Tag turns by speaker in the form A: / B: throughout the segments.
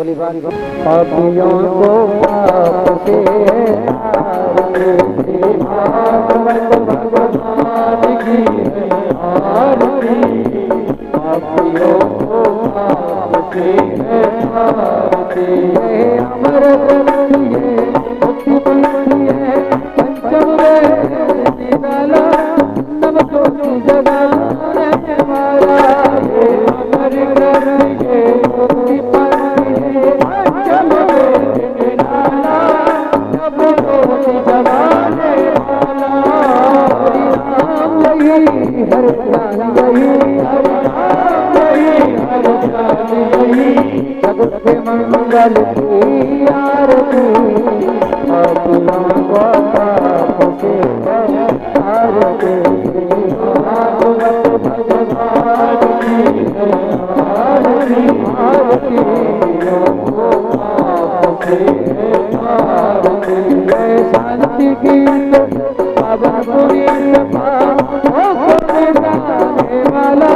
A: बोली बात पापियों को पाप से भागवत भगवान की आरती पापियों को पाप से आरती अमर ये मुक्ति मिलती है पंचम वेद निराला नव ज्योति जगाने वाला ये अमर ये मुक्ति पाती है पंचम वेद निराला नव ज्योति जगाने वाला हरि नाम यही हर ज्ञान यही हरि नाम यही हर ज्ञान यही जगत के मंगल की आरती पापियों को पाप से आरती भागवत भगवान की आरती पापियों को पाप से आरती शांति की पावन पुरी गाने वाला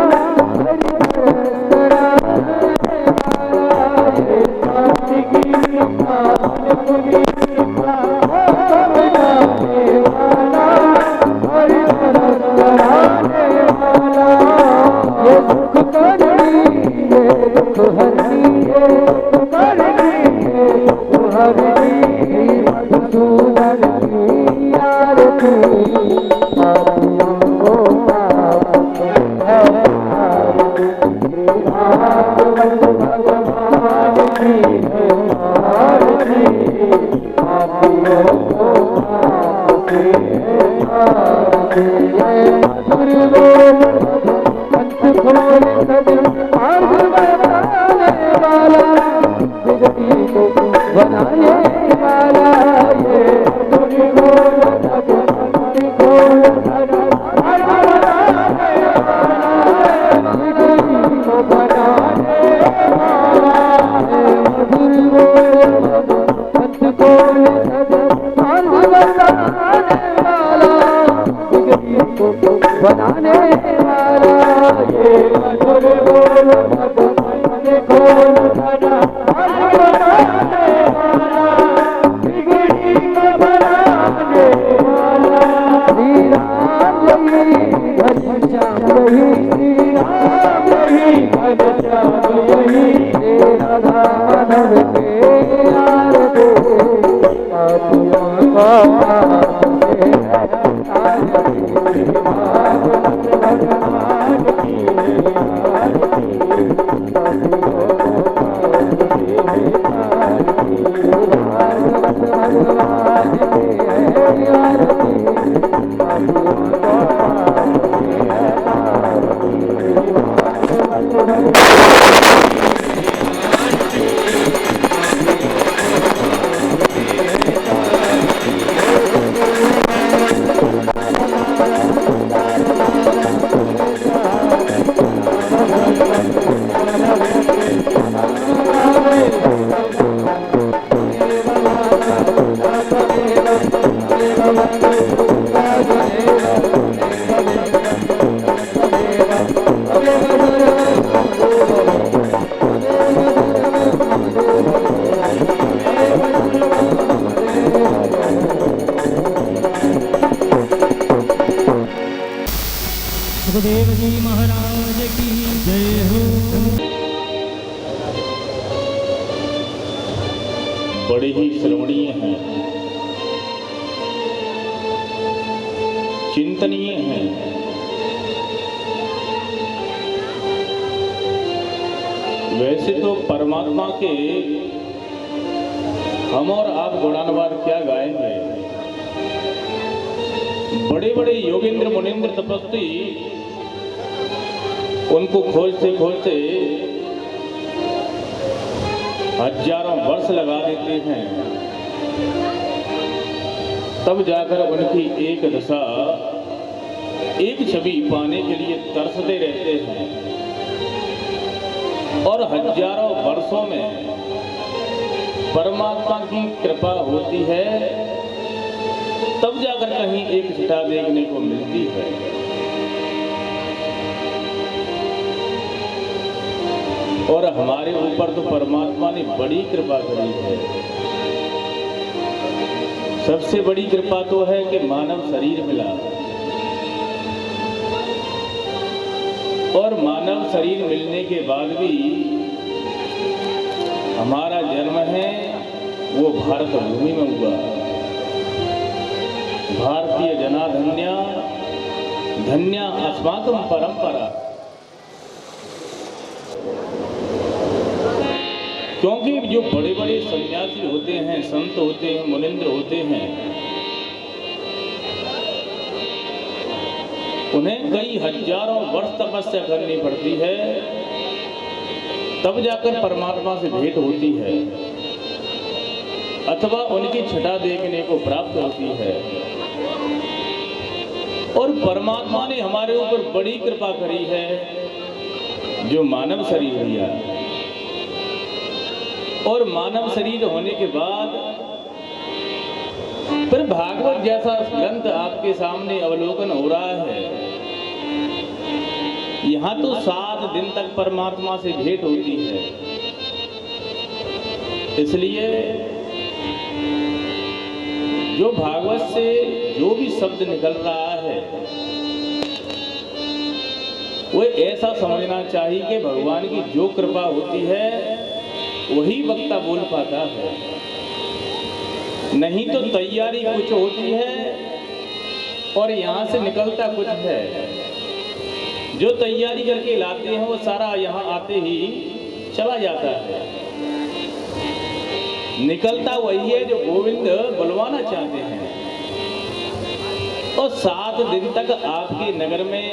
B: सुखदेव जी महाराज की जय हो।
C: बड़े ही श्रवणीय हैं, चिंतनीय हैं। वैसे तो परमात्मा के हम और आप गुणानुवाद क्या गाएंगे। बड़े बड़े योगेंद्र मुनींद्र तपस्वी उनको खोजते खोजते हजारों वर्ष लगा देते हैं, तब जाकर उनकी एक दशा एक छवि पाने के लिए तरसते रहते हैं। और हजारों वर्षों में परमात्मा की कृपा होती है, तब जाकर कहीं एक छटा देखने को मिलती है। और हमारे ऊपर तो परमात्मा ने बड़ी कृपा करी है। सबसे बड़ी कृपा तो है कि मानव शरीर मिला, और मानव शरीर मिलने के बाद भी हमारा जन्म है वो भारत भूमि में हुआ। भारतीय जनाधन्या धन्या अस्माकं परंपरा। क्योंकि जो बड़े बड़े सन्यासी होते हैं, संत होते हैं, मुनिंद्र होते हैं, उन्हें कई हजारों वर्ष तपस्या करनी पड़ती है, तब जाकर परमात्मा से भेंट होती है अथवा उनकी छटा देखने को प्राप्त होती है। और परमात्मा ने हमारे ऊपर बड़ी कृपा करी है जो मानव शरीर लिया, और मानव शरीर होने के बाद फिर भागवत जैसा ग्रंथ आपके सामने अवलोकन हो रहा है। यहाँ तो 7 दिन तक परमात्मा से भेंट होती है। इसलिए जो भागवत से जो भी शब्द निकल रहा है वो ऐसा समझना चाहिए कि भगवान की जो कृपा होती है वही वक्ता बोल पाता है, नहीं तो तैयारी कुछ होती है और यहाँ से निकलता कुछ है। जो तैयारी करके लाते हैं वो सारा यहाँ आते ही चला जाता है, निकलता वही है जो गोविंद बुलवाना चाहते हैं। और 7 दिन तक आपके नगर में,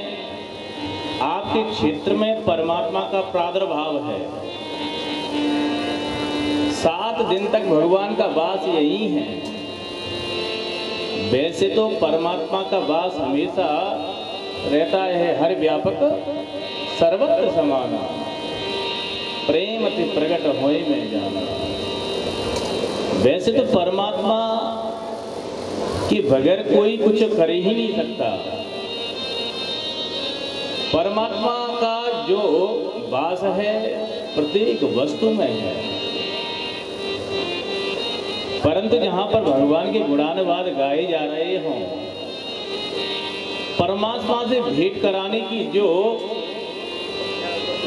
C: आपके क्षेत्र में परमात्मा का प्रादुर्भाव है। 7 दिन तक भगवान का वास यही है। वैसे तो परमात्मा का वास हमेशा रहता है, हर व्यापक सर्वत्र समाना, प्रेम ते प्रकट होए में जाना। वैसे तो परमात्मा के बगैर कोई कुछ कर ही नहीं सकता। परमात्मा का जो वास है प्रत्येक वस्तु में है, परंतु जहां पर भगवान के गुणानुवाद गाए जा रहे हों, परमात्मा से भेंट कराने की जो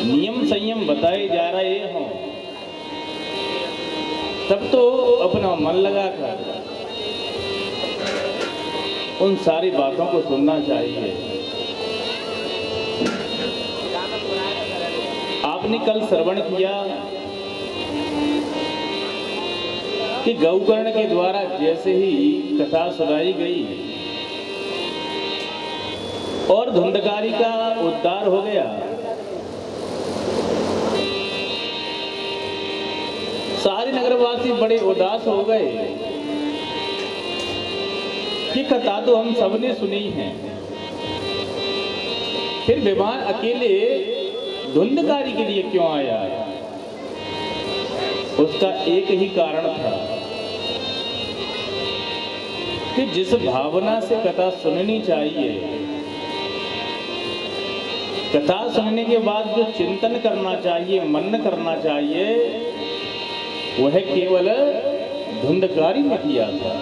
C: नियम संयम बताए जा रहे हों, तब तो अपना मन लगाकर उन सारी बातों को सुनना चाहिए। आपने कल श्रवण किया कि गौकर्ण के द्वारा जैसे ही कथा सुनाई गई और धुंधकारी का उद्धार हो गया, सारे नगरवासी बड़े उदास हो गए कि कथा तो हम सबने सुनी है, फिर विमान अकेले धुंधकारी के लिए क्यों आया? उसका एक ही कारण था कि जिस भावना से कथा सुननी चाहिए, कथा सुनने के बाद जो चिंतन करना चाहिए, मनन करना चाहिए, वह केवल धुंधकारी ने किया था।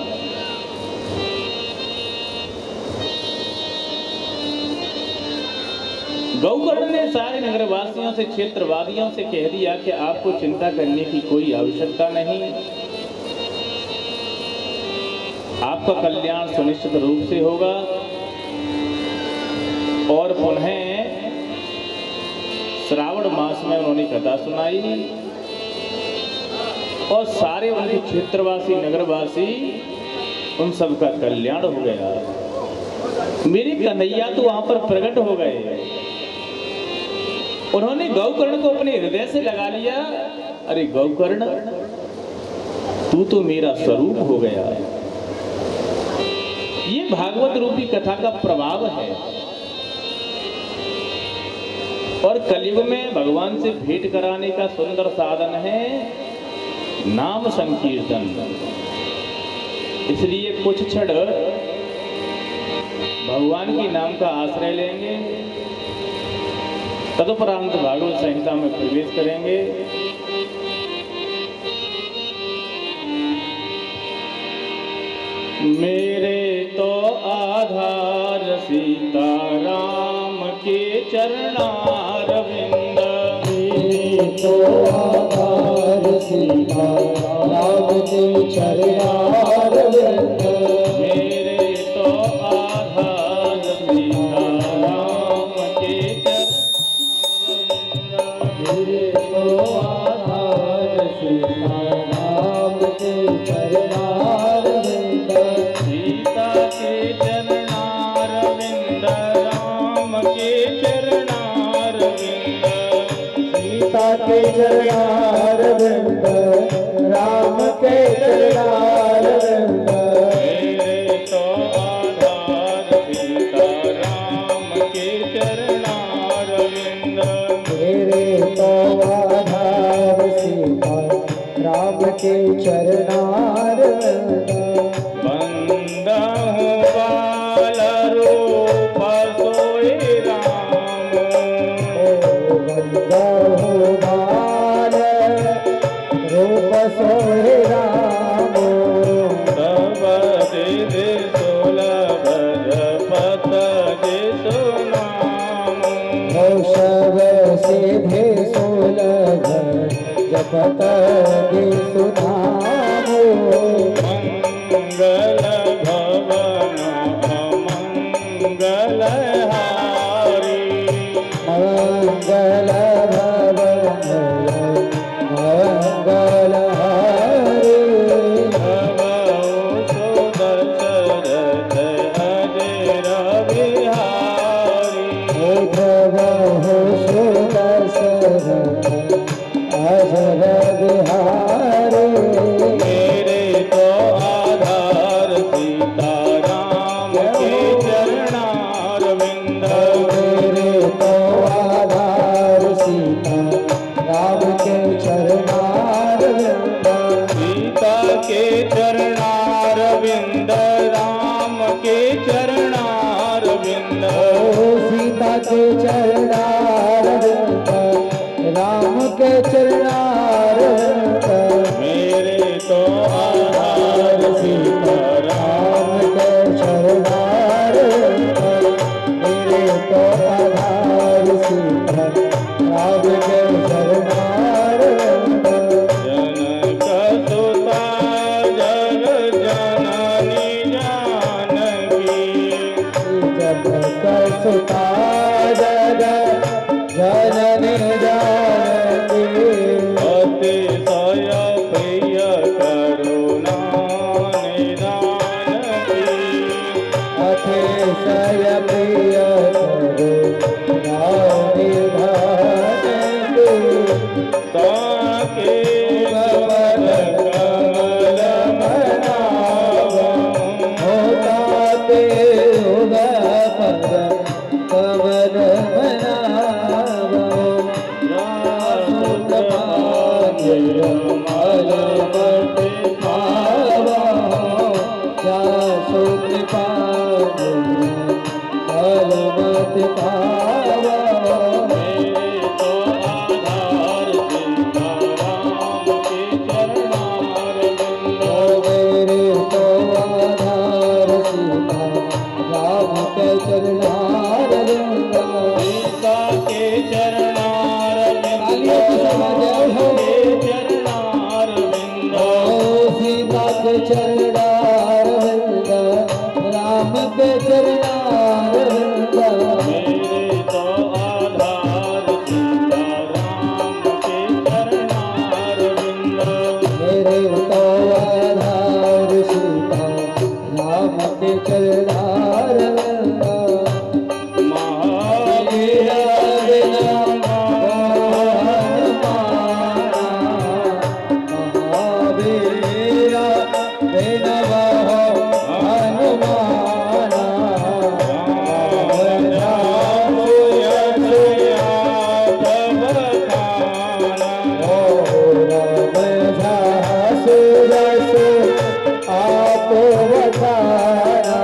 C: गौकर्ण ने सारे नगरवासियों से, क्षेत्रवादियों से कह दिया कि आपको चिंता करने की कोई आवश्यकता नहीं, आपका कल्याण सुनिश्चित रूप से होगा। और पुनः श्रावण मास में उन्होंने कथा सुनाई और सारे उनके क्षेत्रवासी, नगरवासी, उन सबका कल्याण हो गया। मेरे कन्हैया तो वहां पर प्रकट हो गए। उन्होंने गौकर्ण को अपने हृदय से लगा लिया। अरे गौकर्ण, तू तो मेरा स्वरूप हो गया। ये भागवत रूपी कथा का प्रभाव है। और कलयुग में भगवान से भेंट कराने का सुंदर साधन है नाम संकीर्तन। इसलिए कुछ क्षण भगवान के नाम का आश्रय लेंगे तदुपरांत भागवत संहिता में प्रवेश करेंगे। मेरे तो आधार सीता राम के चरणारविंद,
A: मेरे तो आधार सीता राम के चरणारविंद,
C: मेरे तो आधार सीता राम के चरणारविंद,
A: मेरे तो आधार सीता राम के चरणारविंद,
C: सीता के चरणारविंद राम के चरणारविंद,
A: सीता के चरणारविंद राम के चरणारविंद,
C: मेरे तो आधार सीता राम के चरणारविंद,
A: मेरे तो आधार सीता राम के चरणारविंद,
C: बंदा हूँ बाल रूप सोई राम,
A: बंदा हो बाल रूप सोहे राम,
C: तब दे सुलभ जपत जिसु नाम,
A: सब सीधे सुलभ जपत जिसु नाम,
C: मंगल भवन अमंगल हारी,
A: मंगल भवन मंगल हरि,
C: सुदशरथ अजर बिहारी,
A: उद्धवहु सुदशरथ अजर बिहारी,
C: मेरे तो आधार सीता राम के चरणारविंद,
A: मेरे तो आधार सीता राम के चरणारविंद,
C: सीता के चरणारविंद राम के चरणारविंद,
A: सीता के चरणारविंद राम के चरणारविंद,
C: मेरे तो आधार सीता
A: राम के चरणारविंद, मेरे तो आधार सीता राम के चरणारविंद,
C: जनक सुता जग जननी जानकी,
A: जगत सुता जग जननी जानकी,
C: अतिशय प्रिय करुणा निधान की,
A: अतिशय प्रिय करुणा निधान की,
C: ताके कमल कमल मनावं,
A: होता ते उग पद कमल मनावं,
C: सुत पांजर मल मति पावं,
A: जासु कृपा फलमत पावं,
C: मेरे तो आधार सीता राम के चरणारविंद,
A: मेरे तो आधार सीता राम के चरणारविंद,
C: सीता के चरणारविंद राम के चरणारविंद,
A: मेरे तो आधार सीता राम के चरणारविंद,
C: मेरे तो आधार सीता राम के चरणारविंद,
A: महावीर बिना मोहन माना,
C: महावीर बिना हनुमाना, राम जाम यश बखाना,
A: राम झासु रसु आप वखाना,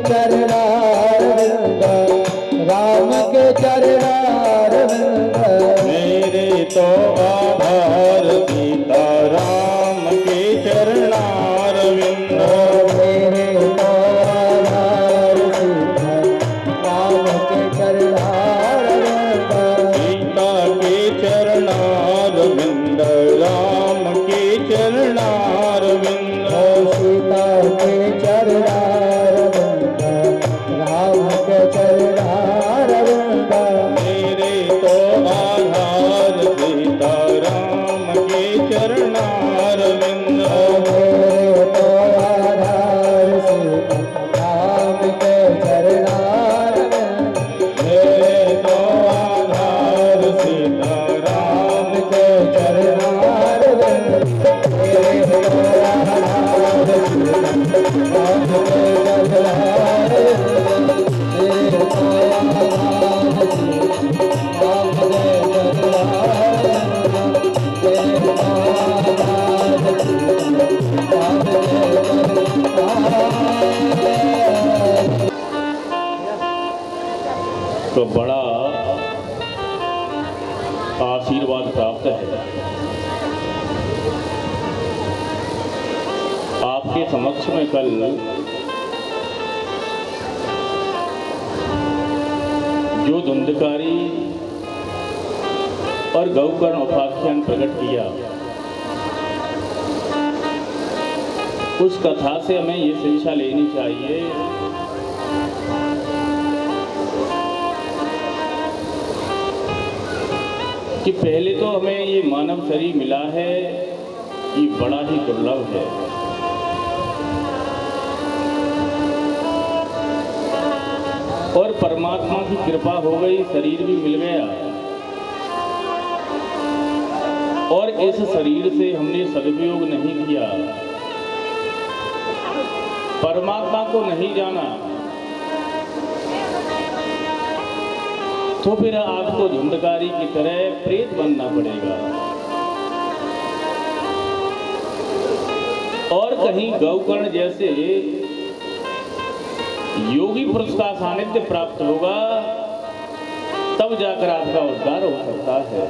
A: चरणारविंद राम के चरणारविंद
D: मेरे तो आधार सीता राम के चरणारविंद
A: मेरे तो आधार सीता राम के चरणारविंद
D: सीता के चरणारविंद राम के चरणारविंद
A: सीता के चरणारविंद राम के चरणारविंद
D: मेरे तो आधार सीता राम के चरणारविंद
A: मेरे तो आधार सीता राम के चरणारविंद
D: मेरे तो आधार सीता राम
A: के चरणारविंद मेरे तो आधार सीता राम के चरणारविंद मेरे तो आधार सीता राम के
C: तो बड़ा आशीर्वाद प्राप्त है। आपके समक्ष में कल जो धुंधकारी और गौकर्ण उपाख्यान प्रकट किया, उस कथा से हमें ये शिक्षा लेनी चाहिए कि पहले तो हमें ये मानव शरीर मिला है, ये बड़ा ही दुर्लभ है। और परमात्मा की कृपा हो गई, शरीर भी मिल गया और इस शरीर से हमने सदुपयोग नहीं किया, परमात्मा को नहीं जाना, तो फिर आपको धुंधकारी की तरह प्रेत बनना पड़ेगा और कहीं गौकर्ण जैसे योगी पुरुष का सानिध्य प्राप्त होगा, तब जाकर आपका उद्धार हो सकता है।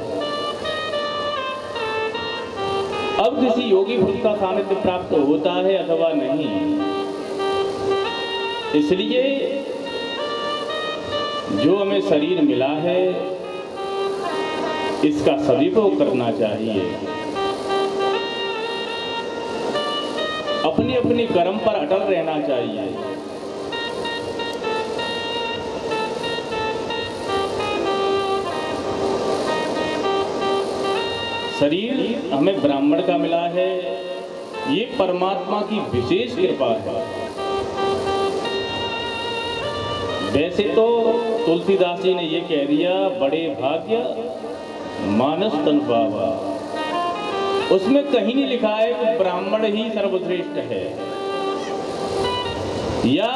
C: अब किसी योगी पुरुष का सानिध्य प्राप्त होता है अथवा नहीं, इसलिए जो हमें शरीर मिला है इसका सदुपयोग करना चाहिए, अपनी अपनी कर्म पर अटल रहना चाहिए। शरीर हमें ब्राह्मण का मिला है, ये परमात्मा की विशेष कृपा है। वैसे तो तुलसीदास जी ने ये कह दिया, बड़े भाग्य मानस तन पावा, उसमें कहीं नहीं लिखा है कि ब्राह्मण ही सर्वश्रेष्ठ है या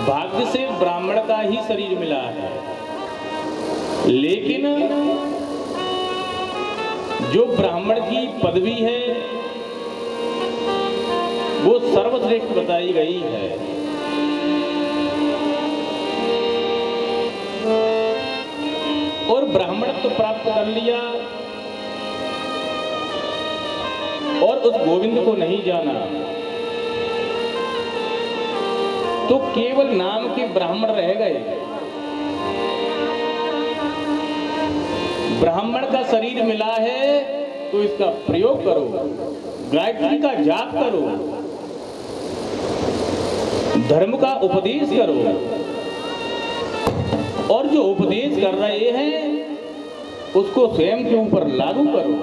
C: भाग्य से ब्राह्मण का ही शरीर मिला है। लेकिन जो ब्राह्मण की पदवी है वो सर्वश्रेष्ठ बताई गई है। और ब्राह्मणत्व प्राप्त कर लिया और उस गोविंद को नहीं जाना तो केवल नाम के ब्राह्मण रह गए। ब्राह्मण का शरीर मिला है तो इसका प्रयोग करो, गायत्री का जाप करो, धर्म का उपदेश करो और जो उपदेश कर रहे हैं उसको स्वयं के ऊपर लागू करो।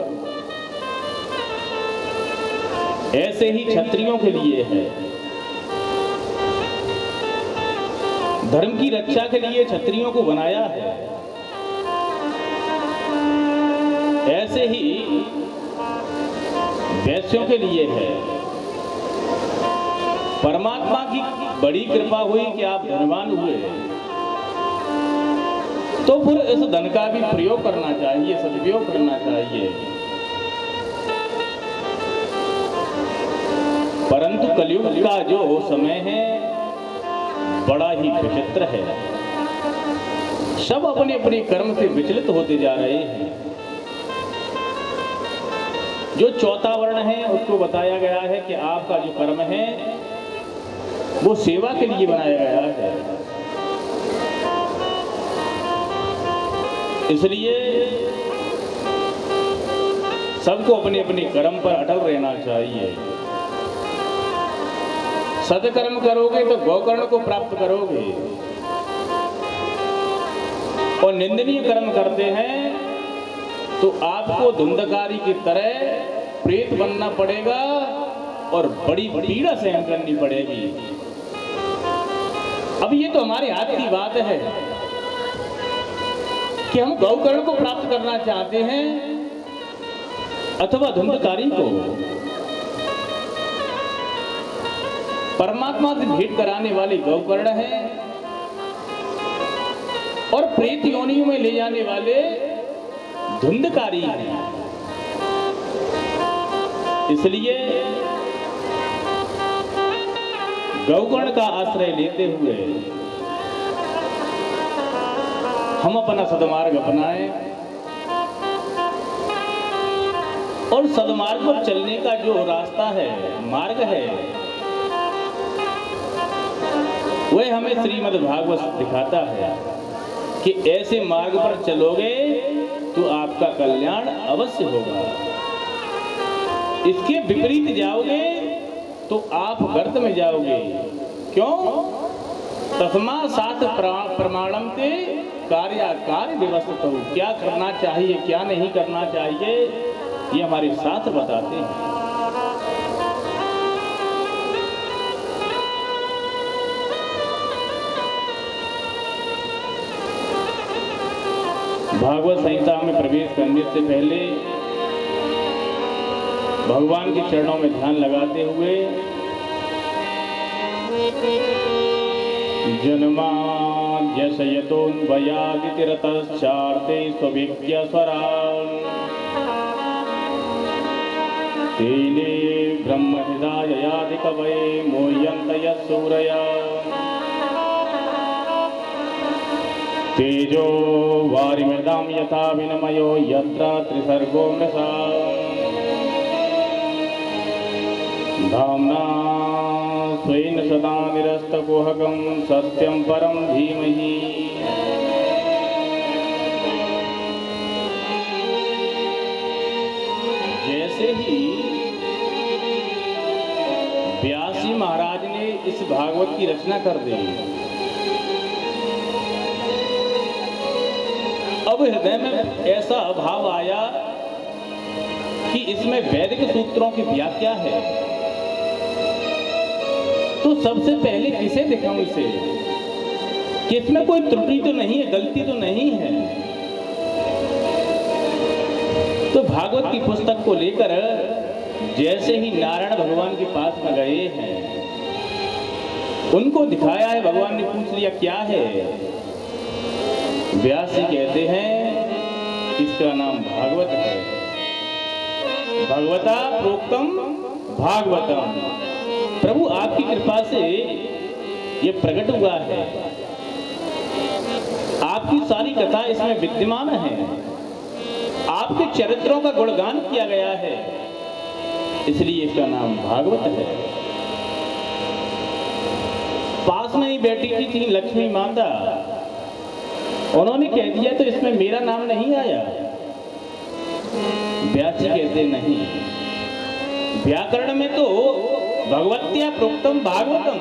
C: ऐसे ही क्षत्रियों के लिए है, धर्म की रक्षा के लिए क्षत्रियों को बनाया है। ऐसे ही वैश्यों के लिए है। परमात्मा की बड़ी कृपा हुई कि आप धनवान हुए, तो फिर इस धन का भी प्रयोग करना चाहिए, सदुपयोग करना चाहिए। परंतु कलयुग का जो समय है बड़ा ही विचित्र है। सब अपने अपने कर्म से विचलित होते जा रहे हैं। जो चौथा वर्ण है उसको बताया गया है कि आपका जो कर्म है वो सेवा के लिए बनाया गया है। इसलिए सबको अपने अपने कर्म पर अटल रहना चाहिए। सत्कर्म करोगे तो गौकर्ण को प्राप्त करोगे, और निंदनीय कर्म करते हैं तो आपको धुंधकारी की तरह प्रेत बनना पड़ेगा और बड़ी पीड़ा सहन करनी पड़ेगी। अब ये तो हमारे हाथ की बात है कि हम गौकर्ण को प्राप्त करना चाहते हैं अथवा धुंधकारी को। परमात्मा से भेंट कराने वाले गौकर्ण हैं और प्रेत योनियों में ले जाने वाले धुंधकारी हैं। इसलिए गौकर्ण का आश्रय लेते हुए हम अपना सदमार्ग अपनाएं और सदमार्ग पर चलने का जो रास्ता है, मार्ग है, वह हमें श्रीमद् भागवत दिखाता है कि ऐसे मार्ग पर चलोगे तो आपका कल्याण अवश्य होगा। इसके विपरीत जाओगे तो आप गर्त में जाओगे। क्यों? तस्मा शास्त्र प्रमाणम ते कार्य व्यवस्थित हो। क्या करना चाहिए क्या नहीं करना चाहिए ये हमारे शास्त्र बताते हैं। भागवत संहिता में प्रवेश करने से पहले भगवान के चरणों में ध्यान लगाते हुए जन्माद्यशयतोऽन्वयादितिरतश्चार्थे स्वविज्ञस्वरान् तेने ब्रह्महृदाययादिकवये मोह्यन्त यस्सूरया तेजो वारिमृदां यथा विनिमयो यत्र त्रिसर्गो मृषा धाम्ना स्वेन सदा निरस्तकुहकं सत्यं परं धीमहि। जैसे ही व्यास जी महाराज ने इस भागवत की रचना कर दी, अब हृदय में ऐसा भाव आया कि इसमें वैदिक सूत्रों की व्याख्या है, तो सबसे पहले किसे दिखाऊं इसे कि इसमें कोई त्रुटि तो नहीं है, गलती तो नहीं है। तो भागवत की पुस्तक को लेकर जैसे ही नारायण भगवान के पास में गए हैं, उनको दिखाया है, भगवान ने पूछ लिया क्या है। व्यास जी कहते हैं इसका नाम भागवत है। भगवता प्रोक्तम भागवतम। प्रभु आपकी कृपा से ये प्रकट हुआ है, आपकी सारी कथा इसमें विद्यमान है, आपके चरित्रों का गुणगान किया गया है, इसलिए इसका नाम भागवत है। पास में ही बैठी थी लक्ष्मी माता, उन्होंने कह दिया तो इसमें मेरा नाम नहीं आया। व्यास जी कहते नहीं, व्याकरण में तो भगवत्या प्रोक्तम भागवतम,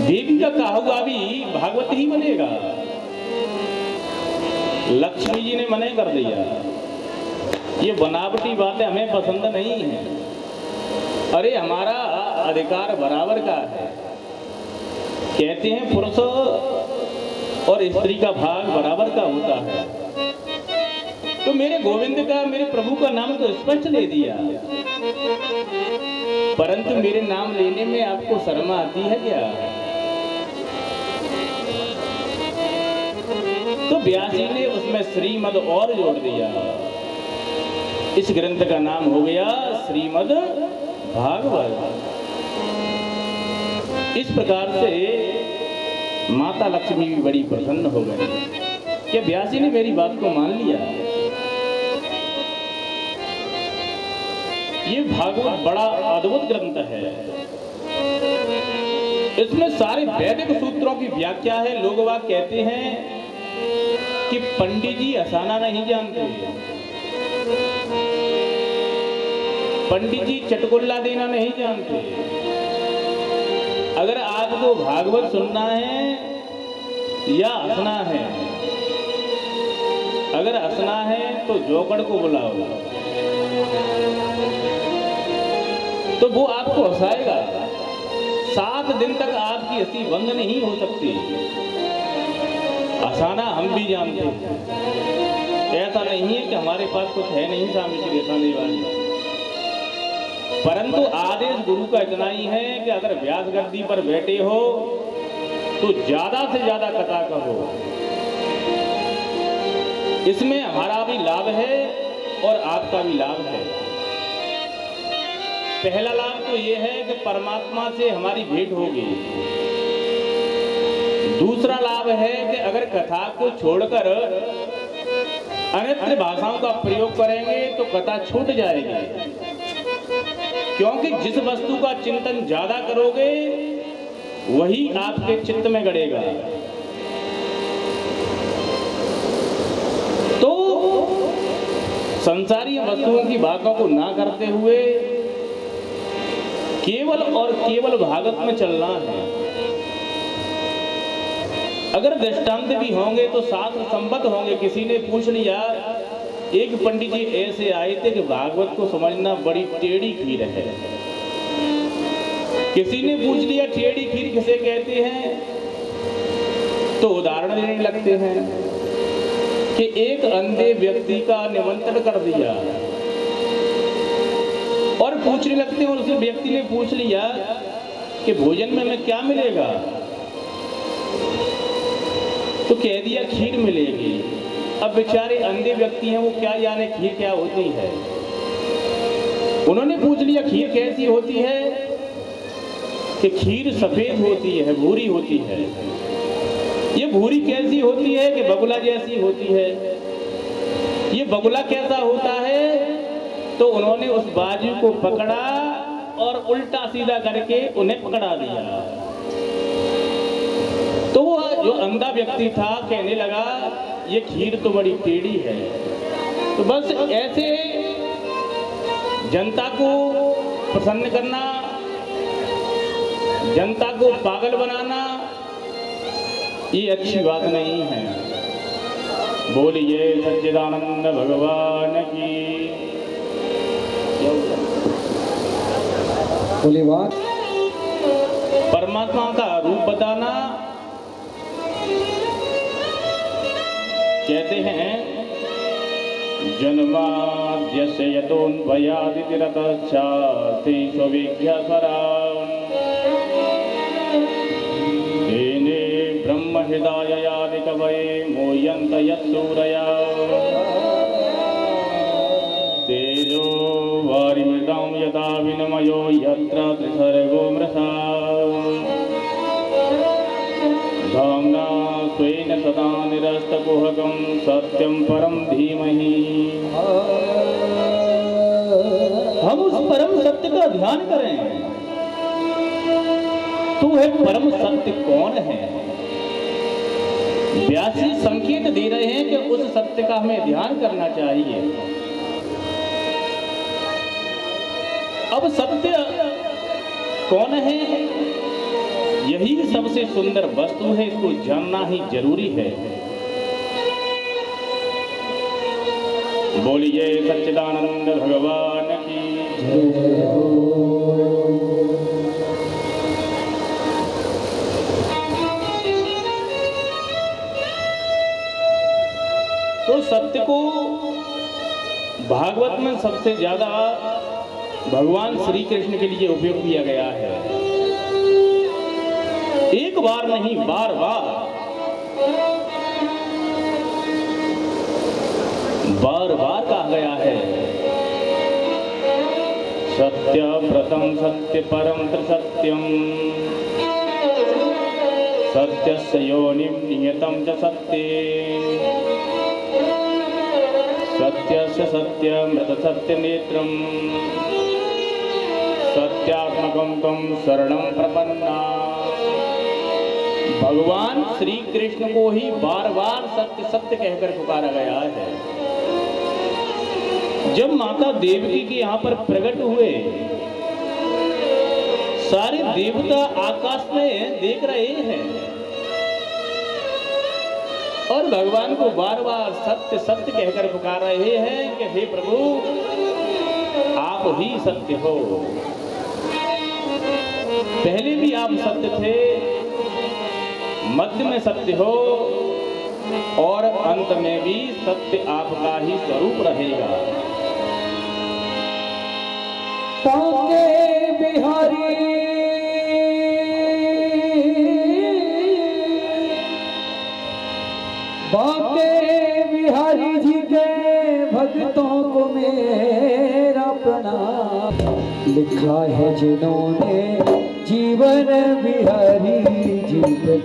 C: देवी का कहा हुआ भी भागवत ही बनेगा। लक्ष्मी जी ने मना कर दिया, ये बनावटी बातें हमें पसंद नहीं है। अरे हमारा अधिकार बराबर का है, कहते हैं पुरुष और स्त्री का भाग बराबर का होता है। तो मेरे गोविंद का, मेरे प्रभु का नाम तो स्पष्ट ले दिया, परंतु मेरे नाम लेने में आपको शर्म आती है क्या? तो व्यास जी ने उसमें श्रीमद् और जोड़ दिया। इस ग्रंथ का नाम हो गया श्रीमद् भागवत। इस प्रकार से माता लक्ष्मी भी बड़ी प्रसन्न हो गई कि व्यासी ने मेरी बात को मान लिया। ये भागवत बड़ा अद्भुत ग्रंथ है। इसमें सारे वैदिक सूत्रों की व्याख्या है। लोग वाग कहते हैं कि पंडित जी हंसाना नहीं जानते, पंडित जी चटकुल्ला देना नहीं जानते। अगर आपको भागवत सुनना है या हंसना है, अगर हंसना है तो जोकड़ को बुलाओ, तो वो आपको हंसाएगा। 7 दिन तक आपकी हंसी बंद नहीं हो सकती। हंसाना हम भी जानते हैं। ऐसा नहीं है कि हमारे पास कुछ है नहीं स्वामी श्री हंसाने वाली, परंतु आदेश गुरु का इतना ही है कि अगर व्यास गद्दी पर बैठे हो तो ज्यादा से ज्यादा कथा कहो। इसमें हमारा भी लाभ है और आपका भी लाभ है। पहला लाभ तो यह है कि परमात्मा से हमारी भेंट होगी। दूसरा लाभ है कि अगर कथा को छोड़कर अन्य भाषाओं का प्रयोग करेंगे तो कथा छूट जाएगी, क्योंकि जिस वस्तु का चिंतन ज्यादा करोगे वही आपके चित्त में गड़ेगा। तो संसारी वस्तुओं की बातों को ना करते हुए केवल और केवल भागवत में चलना है। अगर दृष्टांत भी होंगे तो शास्त्र संबद्ध होंगे। किसी ने पूछ लिया, एक पंडित जी ऐसे आए थे कि भागवत को समझना बड़ी टेढ़ी खीर है। किसी ने पूछ लिया टेढ़ी खीर किसे कहते हैं, तो उदाहरण देने लगते हैं कि एक अंधे व्यक्ति का निमंत्रण कर दिया और पूछने लगते हैं। उस व्यक्ति ने पूछ लिया कि भोजन में हमें क्या मिलेगा, तो कह दिया खीर मिलेगी। अब बेचारे अंधे व्यक्ति हैं, वो क्या जाने खीर क्या होती है। उन्होंने पूछ लिया खीर कैसी होती है, कि खीर सफेद होती है, भूरी होती है। ये भूरी कैसी होती है, कि बगुला जैसी होती है। ये बगुला कैसा होता है, तो उन्होंने उस बाजू को पकड़ा और उल्टा सीधा करके उन्हें पकड़ा दिया। तो वो जो अंधा व्यक्ति था कहने लगा ये खीर तो बड़ी टेढ़ी है। तो बस ऐसे जनता को प्रसन्न करना, जनता को पागल बनाना, ये अच्छी बात नहीं है। बोलिए सच्चिदानंद भगवान की।
A: बोली बात।
C: परमात्मा का रूप बताना, कहते हैं जन्माद्यस्य यतोऽन्वयादितिरतश्चार्थे स्वविज्ञस्वरान् तेने ब्रह्म हृदयादिकवये मोह्यन्त यत्सूरया तेजो वारिमृतां यथा विनिमयो यत्र त्रिसर्गो मृषा धाम्ना स्वेन सदा निरस्तकुहकं सत्यं परं धीमहि। हम उस परम सत्य का ध्यान करें। तो है परम सत्य कौन है? व्यासी संकेत दे रहे हैं कि उस सत्य का हमें ध्यान करना चाहिए। अब सत्य कौन है? यही सबसे सुंदर वस्तु है, इसको जानना ही जरूरी है। बोलिए सच्चिदानंद भगवान की। तो सत्य को भागवत में सबसे ज्यादा भगवान श्री कृष्ण के लिए उपयोग किया गया है। एक बार नहीं, बार बार कहा गया है। सत्य प्रथम सत्य परम त्रिसत्यम सत्यस्य योनिं नियतं च सत्ये सत्यस्य सत्यमृतसत्यनेत्रं सत्यात्मकं त्वं शरणं प्रपन्ना। भगवान श्री कृष्ण को ही बार बार सत्य सत्य कहकर पुकारा गया है। जब माता देवकी के यहाँ पर प्रकट हुए, सारे देवता आकाश में देख रहे हैं और भगवान को बार बार सत्य सत्य कहकर पुकार रहे हैं कि हे प्रभु, आप ही सत्य हो। पहले भी आप सत्य थे, मध्य में सत्य हो और अंत में भी सत्य आपका ही स्वरूप रहेगा।
A: बांके बिहारी जी के भक्तों को मेरा प्रणाम। लिखा है जिन्होंने जीवन बिहारी जी पे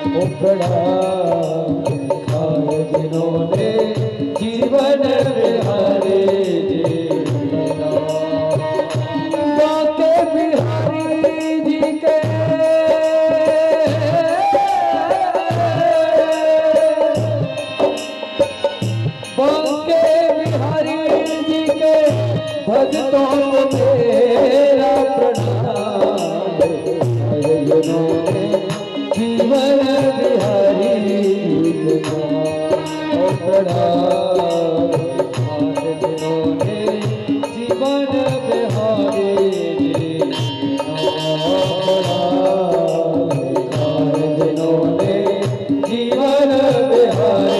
A: वो प्रणाम। लिखा है जिन्होंने जीवन बिहारी जी बांके बिहारी जी के बांके बिहारी जी के भक्तों को मेरा प्रणाम। जिन्होंने जीवन बिहारी जी को प्रणाम। जिन्होंने जीवन बिहारी जी जिन्होंने जीवन बिहारी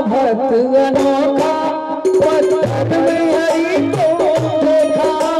A: भक्त अनोखा पत्थर में हरि को देखा।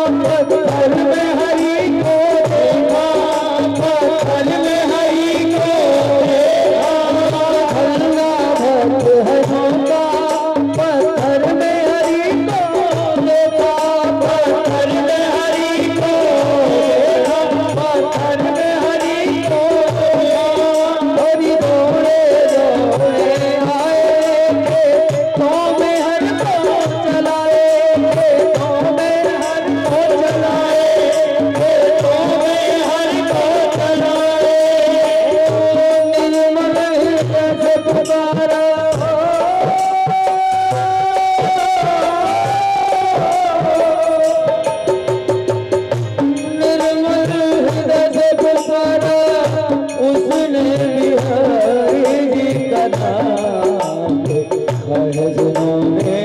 A: जिन्होंने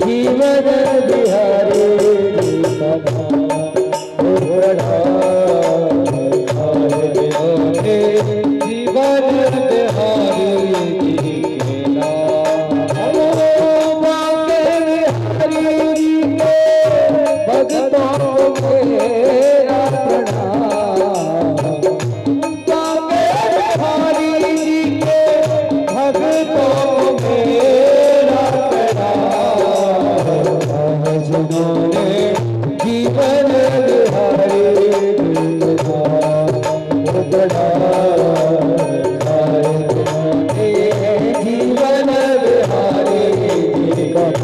A: जीवन बिहारी का नाम उतरा जिन्होंने जीवन बिहारी जी के नाम बाके बिहारी जी के भक्तों को मेरा प्रणाम बाके बिहारी जी के भक्तों को मेरा प्रणाम जिन्होंने जीवन बिहारी जीवन बिहारी जीवन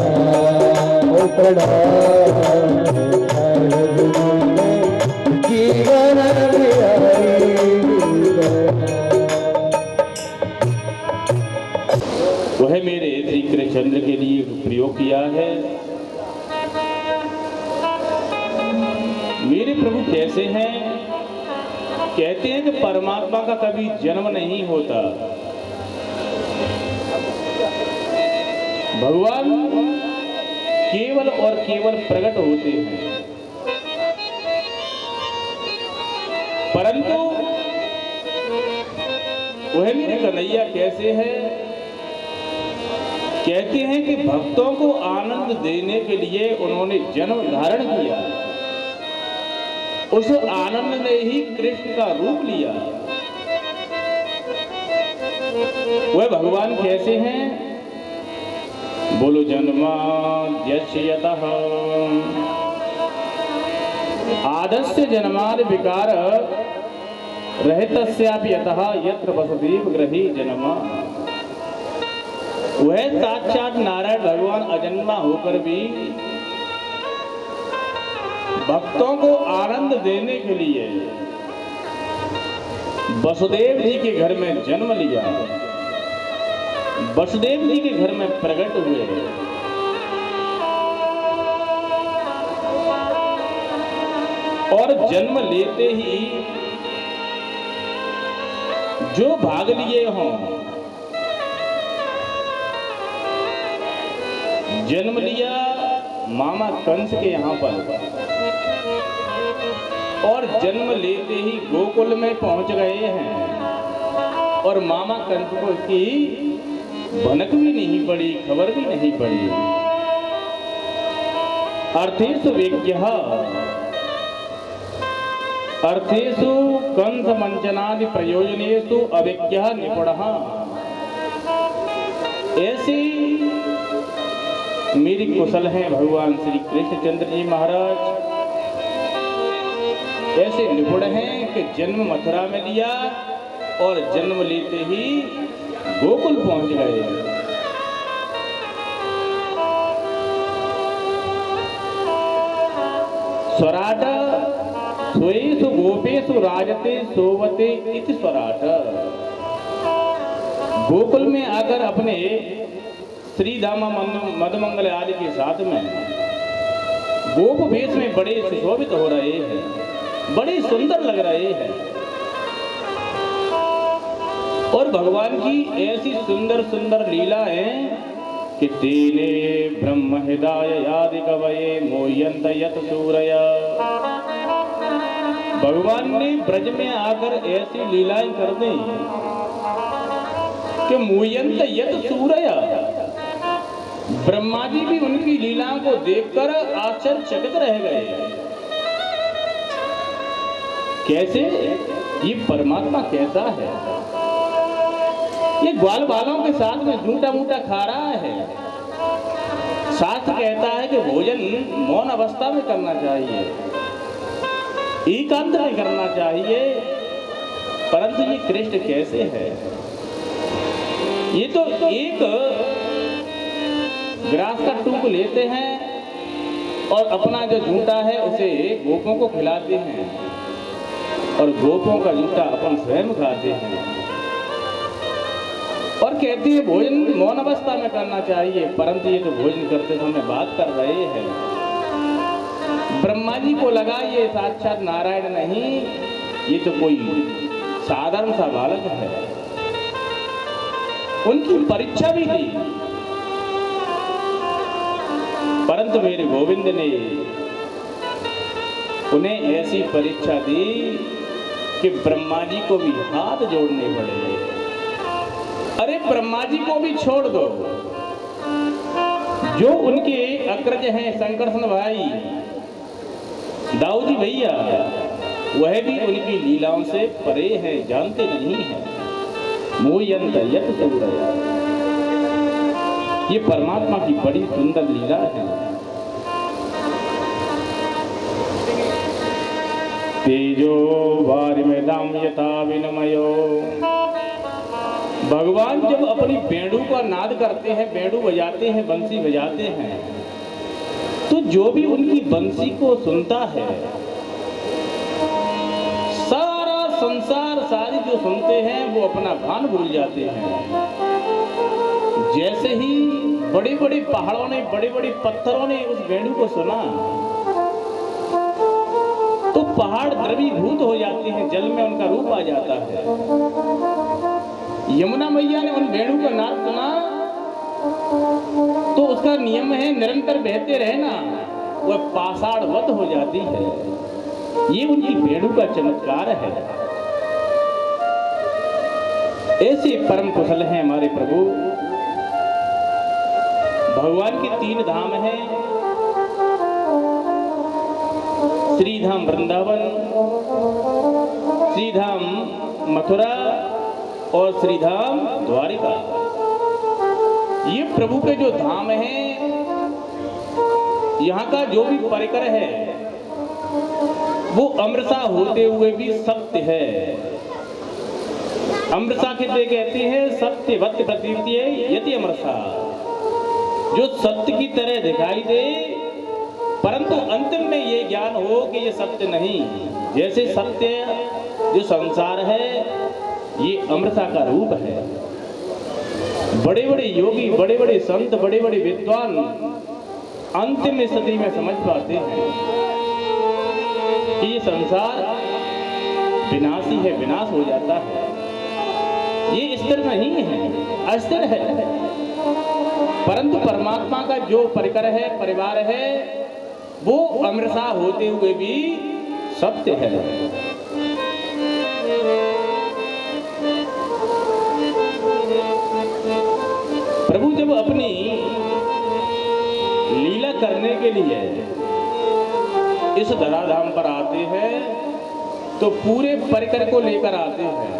A: बिहारी
C: वह मेरे श्री कृष्णचंद्र के लिए प्रयोग किया है। मेरे प्रभु कैसे हैं? कहते हैं कि परमात्मा का कभी जन्म नहीं होता। भगवान केवल और केवल प्रकट होते हैं, परंतु वह मेरे कन्हैया कैसे है? कहते हैं कि भक्तों को आनंद देने के लिए उन्होंने जन्म धारण किया। उस आनंद ने ही कृष्ण का रूप लिया। वह भगवान कैसे हैं? बोलो जन्माद्यस्य यतः आदस्य जन्मादि विकार रहितस्यापि यतः यत्र वसुदेव गृहे जन्म। वह साक्षात नारायण भगवान अजन्मा होकर भी भक्तों को आनंद देने के लिए वसुदेव जी के घर में जन्म लिया, वसुदेव जी के घर में प्रकट हुए। और जन्म लेते ही जो भाग लिए हों, जन्म लिया मामा कंस के यहाँ पर, और जन्म लेते ही गोकुल में पहुंच गए हैं। और मामा कंस को इसकी भनक भी नहीं पड़ी, खबर भी नहीं पड़ी। अर्थेषु विज्ञः अर्थेषु कंस मंचनादि प्रयोजनेषु अविज्ञः निपुणः। ऐसी मेरी कुशल हैं भगवान श्री कृष्णचंद्र जी महाराज। ऐसे निपुण हैं कि जन्म मथुरा में लिया और जन्म लेते ही गोकुल पहुंच गए। स्वराट स्वेषु गोपेषु राजते सोवते इति स्वराट। गोकुल में आकर अपने श्री दामा मदमंगल आदि के साथ में गोप वेश में बड़े सुशोभित हो रहे हैं, बड़े सुंदर लग रहे हैं। और भगवान की ऐसी सुंदर सुंदर लीलाएं कि तेने ब्रह्म हृदय यादि कवये मोयंत यत सूरय। भगवान ने ब्रज में आकर ऐसी लीलाएं कर दी कि मोयंत यत सूरय। ब्रह्मा जी भी उनकी लीलाओं को देखकर आश्चर्यचकित रह गए। कैसे? ये परमात्मा कैसा है? ये ग्वाल बालों के साथ में झूठा मूठा खा रहा है। शास्त्र कहता है कि भोजन मौन अवस्था में करना चाहिए, एकांत में करना चाहिए, परंतु ये कृष्ण कैसे है? ये तो एक ग्रास का टूक लेते हैं और अपना जो जूता है उसे गोपों को खिलाते हैं और गोपों का जूता अपन स्वयं खाते हैं। और कहती है भोजन मौन अवस्था में करना चाहिए, परंतु ये तो भोजन करते समय बात कर रहे हैं। ब्रह्मा जी को लगा ये साक्षात नारायण नहीं, ये तो कोई साधारण सा बालक है। उनकी परीक्षा भी दी परंतु मेरे गोविंद ने उन्हें ऐसी परीक्षा दी कि ब्रह्मा जी को भी हाथ जोड़ने पड़े। अरे ब्रह्मा जी को भी छोड़ दो, जो उनके अग्रज हैं संकर्षण भाई दाऊ जी भैया, वह भी उनकी लीलाओं से परे हैं, जानते नहीं हैं। मोयंत यत सूरया, ये परमात्मा की बड़ी सुंदर लीला है। तेजो वारिमेदाम यथा विनमयो, भगवान जब अपनी बेड़ू का नाद करते हैं, बेड़ू बजाते हैं, बंसी बजाते हैं, तो जो भी उनकी बंसी को सुनता है, सारा संसार सारी जो सुनते हैं वो अपना भान भूल जाते हैं। जैसे ही बड़े बड़े पहाड़ों ने, बड़े बड़े पत्थरों ने उस बेड़ू को सुना तो पहाड़ द्रवीभूत हो जाते हैं, जल में उनका रूप आ जाता है। यमुना मैया ने उन बेड़ू का नाद सुना तो उसका नियम है निरंतर बहते रहना, वह पाषाणवत हो जाती है। ये उनकी बेड़ू का चमत्कार है। ऐसे परम कुशल हैं हमारे प्रभु। भगवान के 3 धाम हैं, श्रीधाम वृंदावन, श्रीधाम मथुरा और श्रीधाम द्वारिका। ये प्रभु के जो धाम हैं, यहाँ का जो भी परिकर है वो अमृता होते हुए भी सत्य है। अमृता के कहते हैं सत्यवत प्रतीति यति अमृता, जो सत्य की तरह दिखाई दे परंतु अंतिम में ये ज्ञान हो कि ये सत्य नहीं। जैसे सत्य जो संसार है ये अमृता का रूप है। बड़े बड़े योगी, बड़े बड़े संत, बड़े बड़े विद्वान अंतिम स्थिति में समझ पाते हैं कि ये संसार विनाशी है, विनाश हो जाता है, ये स्थिर नहीं है, अस्थिर है। परंतु परमात्मा का जो परिकर है, परिवार है, वो अमृता होते हुए भी सत्य है। प्रभु जब अपनी लीला करने के लिए इस धराधाम पर आते हैं तो पूरे परिकर को लेकर आते हैं।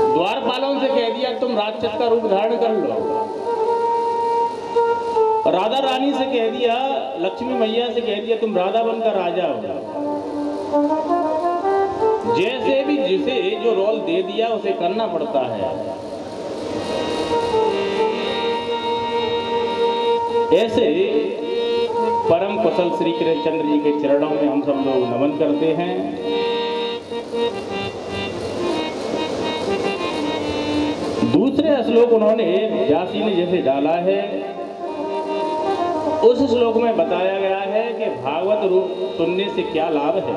C: द्वारपालों से कह दिया तुम राक्षस का रूप धारण कर लो, राधा रानी से कह दिया, लक्ष्मी मैया से कह दिया तुम राधा बनकर राजा हो। जैसे भी जिसे जो रोल दे दिया उसे करना पड़ता है। ऐसे परम कुशल श्री कृष्णचंद्र जी के चरणों में हम सब लोग नमन करते हैं। दूसरे श्लोक उन्होंने व्यासी ने जैसे डाला है, उस श्लोक में बताया गया है कि भागवत रूप सुनने से क्या लाभ है,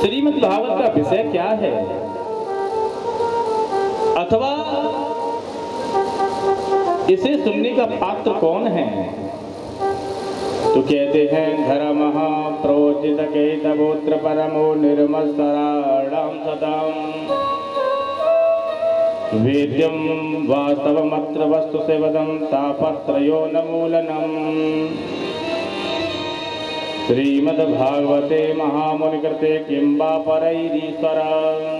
C: श्रीमद् भागवत का विषय क्या है, अथवा इसे सुनने का पात्र कौन है। तो कहते हैं धर्म प्रोचित केतवोत्र परमो निर्मस्तराणाम सदाम वेद्यम वास्तवमत्र वस्तु सेवदम तापत्रयो न मूलनम। श्रीमद्भागवते महामुनिकृते किं वा परैरीश्वरम्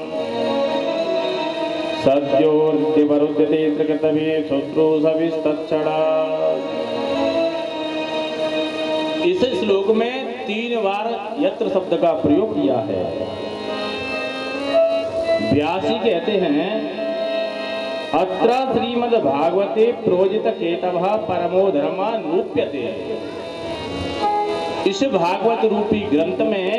C: सद्योर्दिवरुद्यते त्रिकृतभि शुश्रूषभिस्तच्छड़ा। इस श्लोक में 3 बार यत्र शब्द का प्रयोग किया है। व्यासी कहते हैं अत्र श्रीमद्भागवते प्रोजित केतवः परमो धर्म रूप्यते। इस भागवत रूपी ग्रंथ में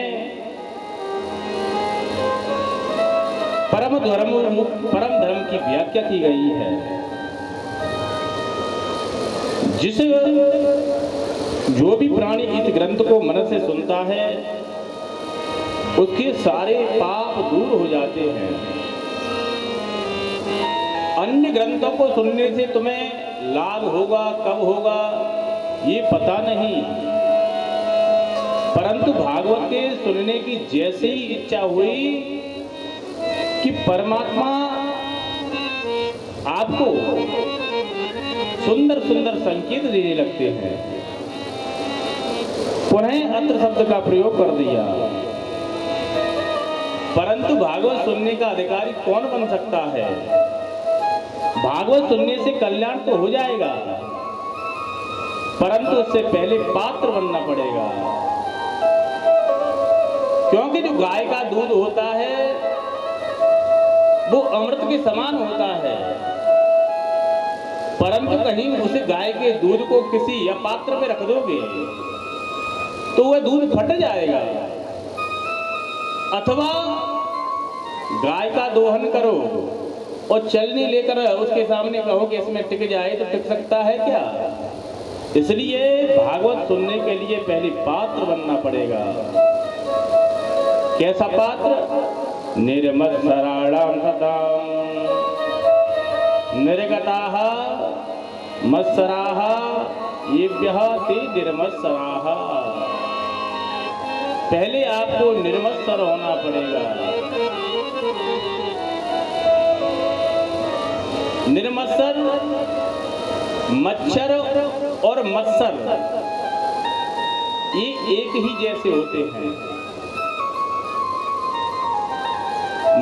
C: परम धर्म की व्याख्या की गई है। जिस जो भी प्राणी इस ग्रंथ को मन से सुनता है उसके सारे पाप दूर हो जाते हैं। अन्य ग्रंथों को सुनने से तुम्हें लाभ होगा कब होगा ये पता नहीं, परंतु भागवत के सुनने की जैसे ही इच्छा हुई कि परमात्मा आपको सुंदर सुंदर संकेत देने लगते हैं, पुनः अत्र शब्द का प्रयोग कर दिया। परंतु भागवत सुनने का अधिकारी कौन बन सकता है? भागवत सुनने से कल्याण तो हो जाएगा, परंतु उससे पहले पात्र बनना पड़ेगा। क्योंकि जो गाय का दूध होता है वो अमृत के समान होता है, परंतु कहीं उस गाय के दूध को किसी अपात्र में रख दोगे तो वह दूध फट जाएगा। अथवा गाय का दोहन करो और चलनी लेकर उसके सामने कहो कि इसमें टिक जाए, तो टिक सकता है क्या? इसलिए भागवत सुनने के लिए पहले पात्र बनना पड़ेगा। कैसा पात्र? निर्मत्सराणाम सताम निर्गताः मत्सराः येभ्यः ते निर्मत्सराः। पहले आपको निर्मत्सर होना पड़ेगा। निर्मत्सर, मच्छर और मत्सर ये एक ही जैसे होते हैं।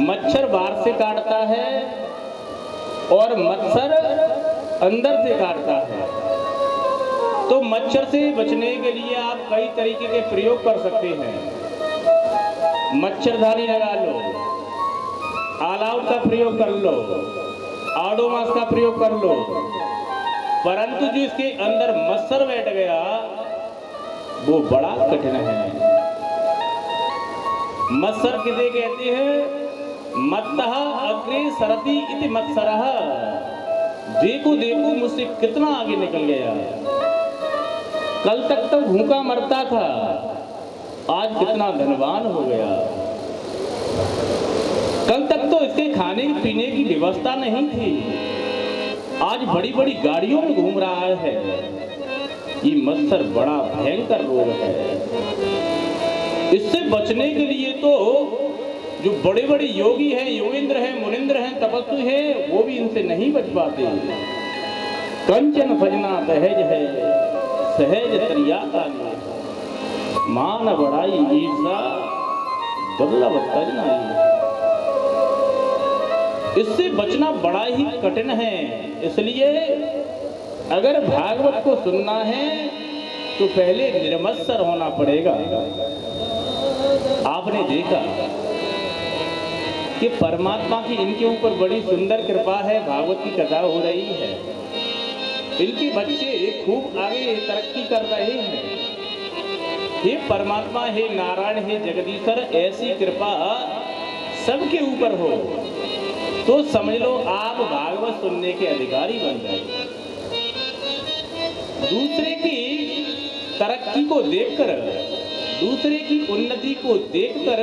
C: मच्छर बाहर से काटता है और मत्सर अंदर से काटता है। तो मच्छर से बचने के लिए आप कई तरीके के प्रयोग कर सकते हैं। मच्छरदानी लगा लो, ऑल आउट का प्रयोग कर लो, आडोमास का प्रयोग कर लो, परंतु जो इसके अंदर मच्छर बैठ गया वो बड़ा कठिन है। मत्सर किसे कहते हैं? मत्तः अग्रे सरति इति मत्सरः। देखो देखो मुझसे कितना आगे निकल गया। कल तक तो भूखा मरता था, आज कितना धनवान हो गया। कल तक तो इसके खाने पीने की व्यवस्था नहीं थी, आज बड़ी बड़ी गाड़ियों में घूम रहा है। ये मत्सर बड़ा भयंकर रोग है। इससे बचने के लिए तो जो बड़े बड़े योगी हैं, योगेंद्र हैं, मुनिंद्र हैं, तपस्वी हैं, वो भी इनसे नहीं बच पाते। कंचन सजना सहज है, सहज तरिया काली, मान बड़ाई ईर्षा दुर्लभ तजनाई। इससे बचना बड़ा ही कठिन है। इसलिए अगर भागवत को सुनना है तो पहले निर्मत्सर होना पड़ेगा। आपने देखा कि परमात्मा की इनके ऊपर बड़ी सुंदर कृपा है, भागवत की कथा हो रही है, इनके बच्चे खूब आगे तरक्की कर रहे हैं। हे परमात्मा, हे नारायण, हे जगदीश्वर, ऐसी कृपा सबके ऊपर हो तो समझ लो आप भागवत सुनने के अधिकारी बन गए। दूसरे की तरक्की को देखकर, दूसरे की उन्नति को देखकर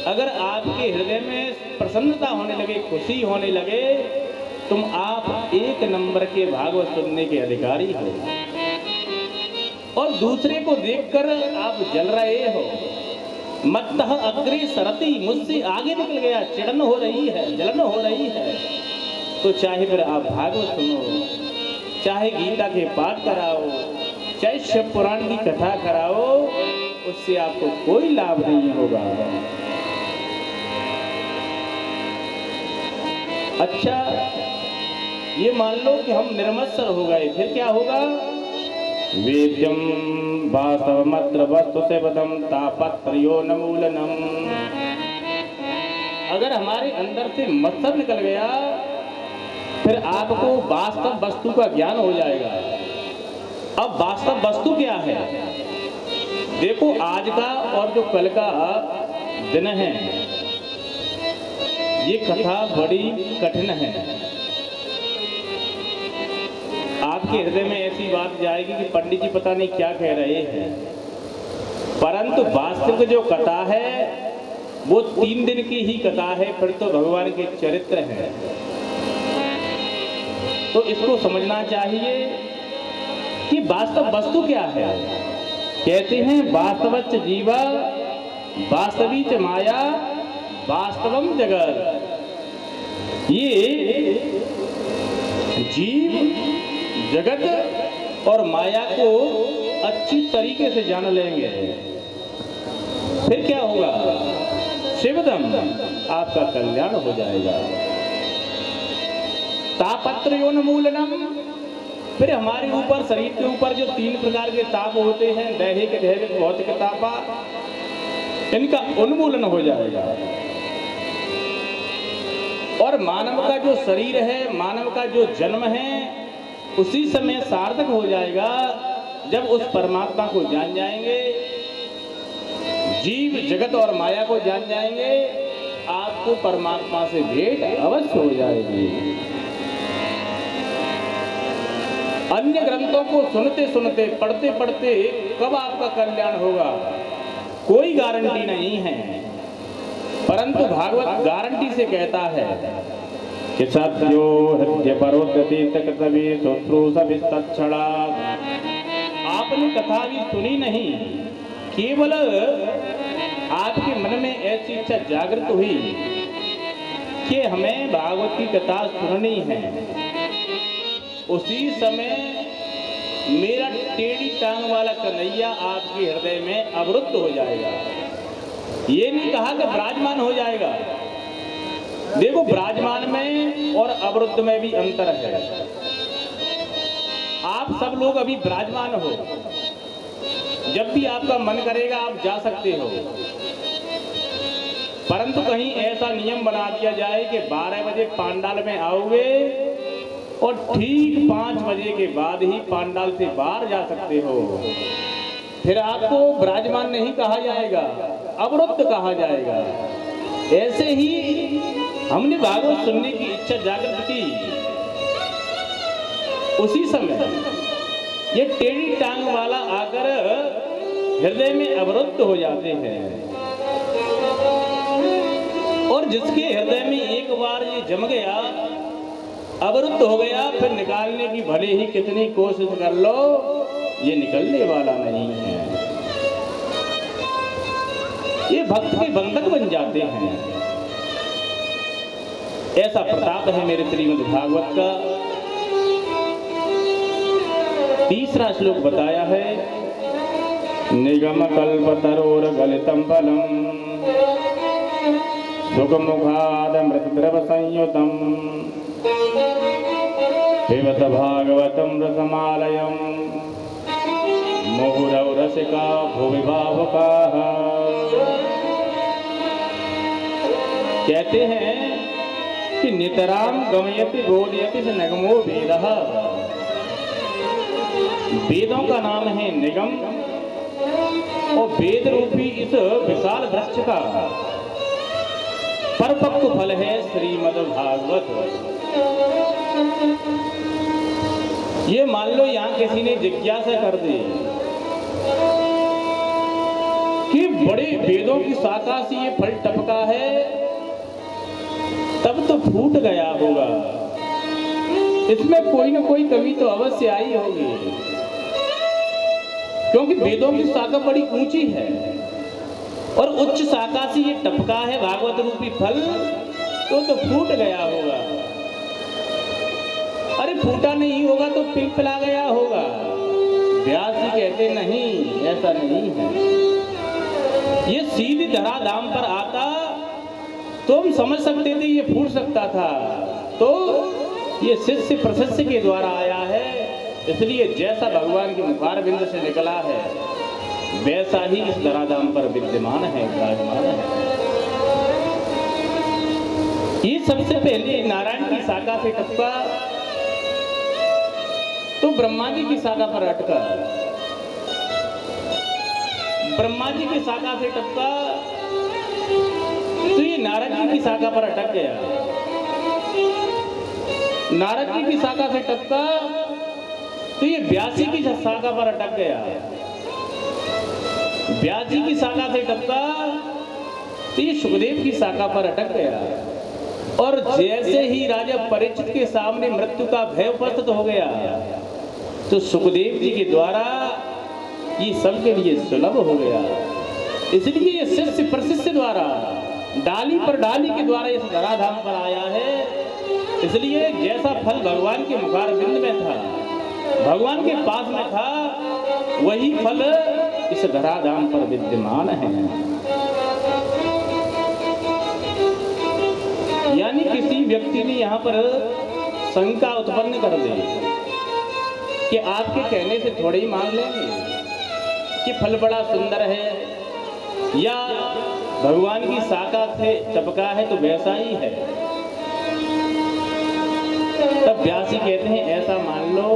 C: अगर आपके हृदय में प्रसन्नता होने लगे, खुशी होने लगे, तुम आप एक नंबर के भागवत सुनने के अधिकारी हो। और दूसरे को देखकर आप जल रहे हो। मत्तः अग्रे सरति, मुझसे आगे निकल गया, चिड़न हो रही है, जलन हो रही है, तो चाहे फिर आप भागवत सुनो, चाहे गीता के पाठ कराओ, चाहे शिव पुराण की कथा कराओ, उससे आपको कोई लाभ नहीं होगा। अच्छा, ये मान लो कि हम निर्मत्सर हो गए, फिर क्या होगा? वेद्यम वास्तवमत्र वस्तु से वदम तापत्रयो न मूलनम। अगर हमारे अंदर से मत्सर निकल गया, फिर आपको वास्तव वस्तु का ज्ञान हो जाएगा। अब वास्तव वस्तु क्या है? देखो, आज का और जो कल का दिन है, ये कथा बड़ी कठिन है। आपके हृदय में ऐसी बात जाएगी कि पंडित जी पता नहीं क्या कह रहे हैं, परंतु वास्तविक जो कथा है वो 3 दिन की ही कथा है, फिर तो भगवान के चरित्र हैं। तो इसको समझना चाहिए कि वास्तव वस्तु क्या है। कहते हैं वास्तवच जीवा वास्तवी च माया वास्तवम जगत। ये जीव जगत और माया को अच्छी तरीके से जान लेंगे, फिर क्या होगा? शिवदम, आपका कल्याण हो जाएगा। तापत्रयोन्मूलनम, फिर हमारे ऊपर, शरीर के ऊपर जो 3 प्रकार के ताप होते हैं, दैहिक, दैविक, भौतिक तापा, इनका उन्मूलन हो जाएगा। और मानव का जो शरीर है, मानव का जो जन्म है, उसी समय सार्थक हो जाएगा जब उस परमात्मा को जान जाएंगे, जीव जगत और माया को जान जाएंगे, आपको परमात्मा से भेंट अवश्य हो जाएगी। अन्य ग्रंथों को सुनते सुनते, पढ़ते पढ़ते कब आपका कल्याण होगा, कोई गारंटी नहीं है। परंतु भागवत गारंटी से कहता है कि सत्यो हृदय परोद्यति तकतवि शत्रु सविस्तक्षणा। आपने कथा भी सुनी नहीं, केवल आपके मन में ऐसी इच्छा जागृत हुई कि हमें भागवत की कथा सुननी है, उसी समय मेरा टेढ़ी टांग वाला कन्हैया आपके हृदय में अवरुद्ध हो जाएगा। ये नहीं कहा कि विराजमान हो जाएगा। देखो, विराजमान में और अवरुद्ध में भी अंतर है। आप सब लोग अभी विराजमान हो, जब भी आपका मन करेगा आप जा सकते हो, परंतु कहीं ऐसा नियम बना दिया जाए कि 12 बजे पांडाल में आओगे और ठीक 5 बजे के बाद ही पांडाल से बाहर जा सकते हो, फिर आपको विराजमान नहीं कहा जाएगा, अवरुद्ध कहा जाएगा। ऐसे ही हमने भागवत सुनने की इच्छा जागृत की, उसी समय ये टेढ़ी टांग वाला आकर हृदय में अवरुद्ध हो जाते हैं। और जिसके हृदय में एक बार ये जम गया, अवरुद्ध हो गया, फिर निकालने की भले ही कितनी कोशिश कर लो, ये निकलने वाला नहीं है। ये भक्त के बंधक बन जाते हैं। ऐसा प्रताप है मेरे श्रीमद् भागवत का। तीसरा श्लोक बताया है, निगम कल्पतरोर गलितम फलम सुखमुखाद मृतद्रव संयुतम पिबत भागवतम रसमालयम मुहुरव रसिका भुवि भावुकाः। कहते हैं कि नितराम गमयति बोधयति स निगमो वेदः। वेदों का नाम है निगम, और वेद रूपी इस विशाल वृक्ष का परिपक्व फल है श्रीमद् भागवत। ये मान लो यहाँ किसी ने जिज्ञासा कर दी कि बड़े वेदों की शाखा से ये फल टपका है, तब तो फूट गया होगा, इसमें कोई ना कोई कमी तो अवश्य आई होगी, क्योंकि वेदों की शाखा बड़ी ऊंची है और उच्च शाखा से ये टपका है भागवत रूपी फल, तो फूट गया होगा। अरे फूटा नहीं होगा तो पिलपिला गया होगा। व्यास जी कहते नहीं, ऐसा नहीं है। ये सीधी धराधाम पर आता तो हम समझ सकते थे ये फूट सकता था, तो ये शिष्य प्रशिष्य के द्वारा आया है, इसलिए जैसा भगवान के मुखारबिंद से निकला है वैसा ही इस धराधाम पर विद्यमान है, विराजमान है। ये सबसे पहले नारायण की शाखा से टपका तो ब्रह्मा जी की शाखा पर अटका, ब्रह्मा जी की शाखा से टपका तो ये नारद जी की शाखा पर अटक गया, नारद जी की शाखा से टपका तो ये व्यास जी की शाखा पर अटक गया, व्यास जी की शाखा से टपका तो ये सुखदेव की शाखा पर अटक गया, और जैसे ही राजा परीक्षित के सामने मृत्यु का भय उपस्थित हो गया तो सुखदेव जी के द्वारा ये सबके लिए सुलभ हो गया। इसलिए ये शिष्य प्रशिष्य द्वारा डाली पर डाली के द्वारा इस धराधाम पर आया है। इसलिए जैसा फल भगवान के मुखारबिंद में था, भगवान के पास में था, वही फल इस धराधाम पर विद्यमान है। यानी किसी व्यक्ति ने यहाँ पर शंका उत्पन्न कर दी कि आपके कहने से थोड़े ही मान लेंगे कि फल बड़ा सुंदर है या भगवान की शाखा से चपका है तो वैसा ही है। तब व्यासी कहते हैं ऐसा मान लो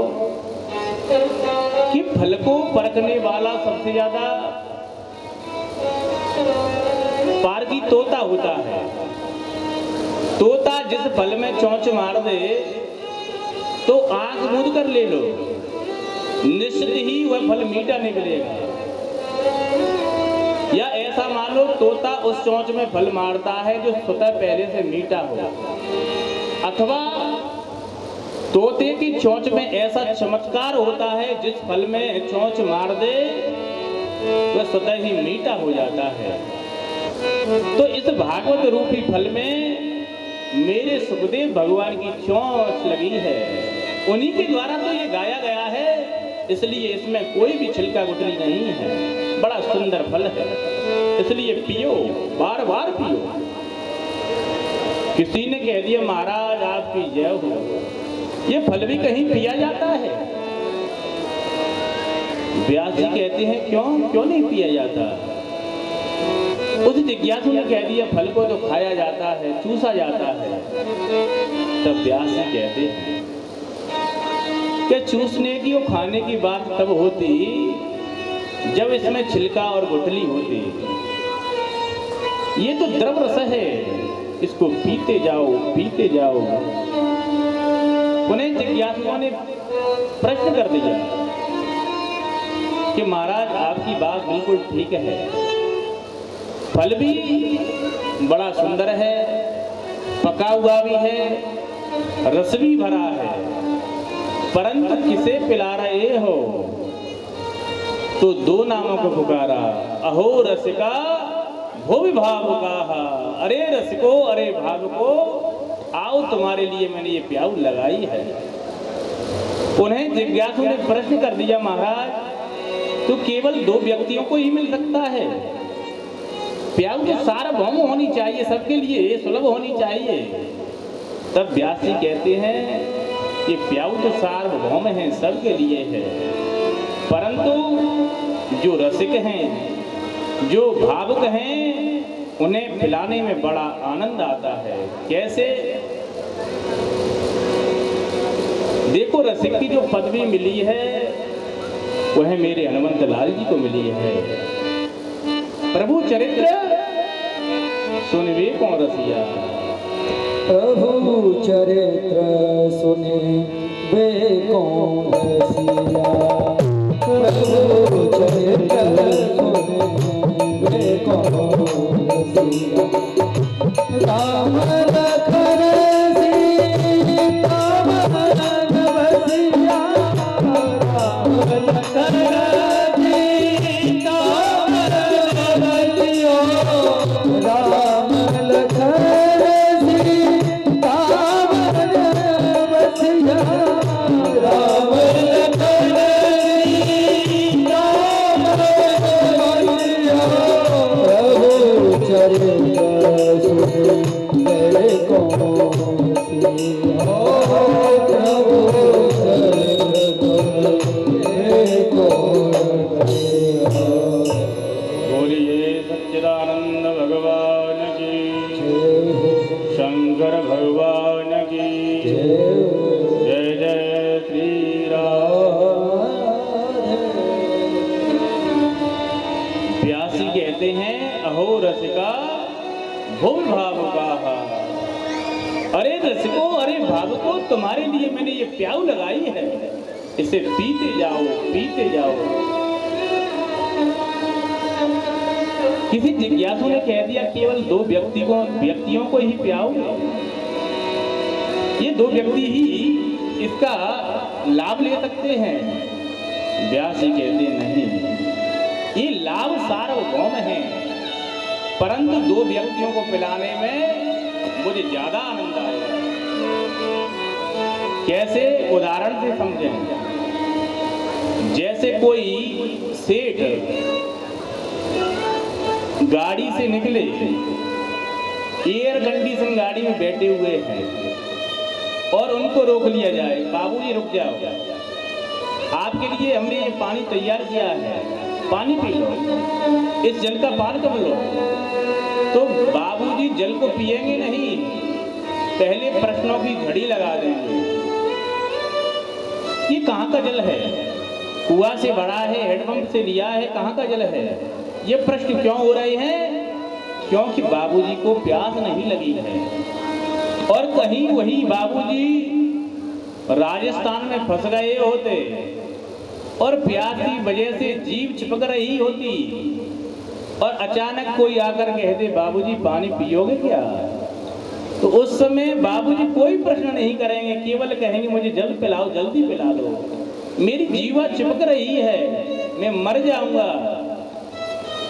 C: कि फल को परखने वाला सबसे ज्यादा पारगी तोता होता है। तोता जिस फल में चोंच मार दे तो आंख मूंद कर ले लो, निश्चित ही वह फल मीठा निकलेगा। या ऐसा मान लो तोता उस चोंच में फल मारता है जो स्वतः पहले से मीठा हो, अथवा तोते की चोंच में ऐसा चमत्कार होता है जिस फल में चोंच मार दे वह स्वतः ही मीठा हो जाता है। तो इस भागवत रूपी फल में मेरे सुखदेव भगवान की चोंच लगी है, उन्हीं के द्वारा तो ये गाया गया है। इसलिए इसमें कोई भी छिलका गुठली नहीं है, बड़ा सुंदर फल है। इसलिए पियो, बार बार पियो। किसी ने कह दिया महाराज आपकी जय हो, ये फल भी कहीं पिया जाता है? व्यास जी कहते हैं क्यों नहीं पिया जाता? उस जिज्ञासु ने कह दिया फल को तो खाया जाता है, चूसा जाता है। तब व्यास जी कहते हैं कि चूसने की और खाने की बात तब होती जब इसमें छिलका और गुठली होती। ये तो द्रव रस है, इसको पीते जाओ पीते जाओ। उन्हें जिज्ञासुओं ने प्रश्न कर दिया कि महाराज आपकी बात बिल्कुल ठीक है, फल भी बड़ा सुंदर है, पका हुआ भी है, रस भी भरा है, परंतु किसे पिला रहे हो? तो दो नामों को पुकारा, अहो रसिका भुवि भावुका। अरे रसिको, अरे भावुको, आओ तुम्हारे लिए मैंने ये प्याऊ लगाई है। उन्हें जिज्ञासु ने प्रश्न कर दिया महाराज तो केवल दो व्यक्तियों को ही मिल सकता है? प्याऊ तो सार्वभौम होनी चाहिए, सबके लिए सुलभ होनी चाहिए। तब व्यास जी कहते हैं ये प्याऊ तो सार्वभौम है, सबके लिए है, परंतु जो रसिक हैं, जो भावुक हैं, उन्हें पिलाने में बड़ा आनंद आता है। कैसे? देखो रसिक की जो पदवी मिली है वह मेरे हनुमंत लाल जी को मिली है। प्रभु चरित्र सुनवे कौन रसिया,
A: प्रभु चरित्र सुने वे कौन रसिया, प्रभु चरित्र सुने वे कौन रसिया। राम लखन सीता मन बसिया, राम लखन सीता मन बसिया, राम लखन सीता मन बसिया, राम लखन सीता मन बसिया। प्रभु चरित्र सुने वे कौन रसिया, प्रभु चरित्र सुने वे कौन रसिया।
C: बोलिए सच्चिदानंद भगवान की, शंकर भगवान की जय जय श्री राम। व्यासी कहते हैं अहो रसिका भुवि भावुका। अरे रसिको, अरे भावुको, तुम्हारे लिए मैंने ये प्याऊ लगाई है, इसे पीते जाओ पीते जाओ। किसी जिज्ञासु ने कह दिया केवल दो व्यक्तियों को ही प्याऊ, ये दो व्यक्ति ही इसका लाभ ले सकते हैं। व्यास जी कहते नहीं, ये लाभ सार्वभौम है, परंतु दो व्यक्तियों को पिलाने में मुझे ज्यादा आनंद आएगा। कैसे, उदाहरण से समझें। जैसे कोई सेठ गाड़ी से निकले, एयर कंडीशन गाड़ी में बैठे हुए हैं और उनको रोक लिया जाए, बाबूजी रुक जाओ, आपके लिए हमने ये पानी तैयार किया है, पानी पी लो, इस जल का पान कर लो। तो बाबूजी जल को पिएंगे नहीं, पहले प्रश्नों की झड़ी लगा देंगे। ये कहाँ का जल है? कुआं से भरा है, हैंडपंप से लिया है, कहाँ का जल है? ये प्रश्न क्यों हो रहे हैं? क्योंकि बाबूजी को प्यास नहीं लगी है। और कहीं वही बाबूजी राजस्थान में फंस गए होते और प्यास की वजह से जीभ चिपक रही होती और अचानक कोई आकर कहते बाबूजी पानी पियोगे क्या, तो उस समय बाबूजी कोई प्रश्न नहीं करेंगे, केवल कहेंगे मुझे जल पिलाओ, जल्दी पिला दो, मेरी जीवा चिपक रही है, मैं मर जाऊंगा।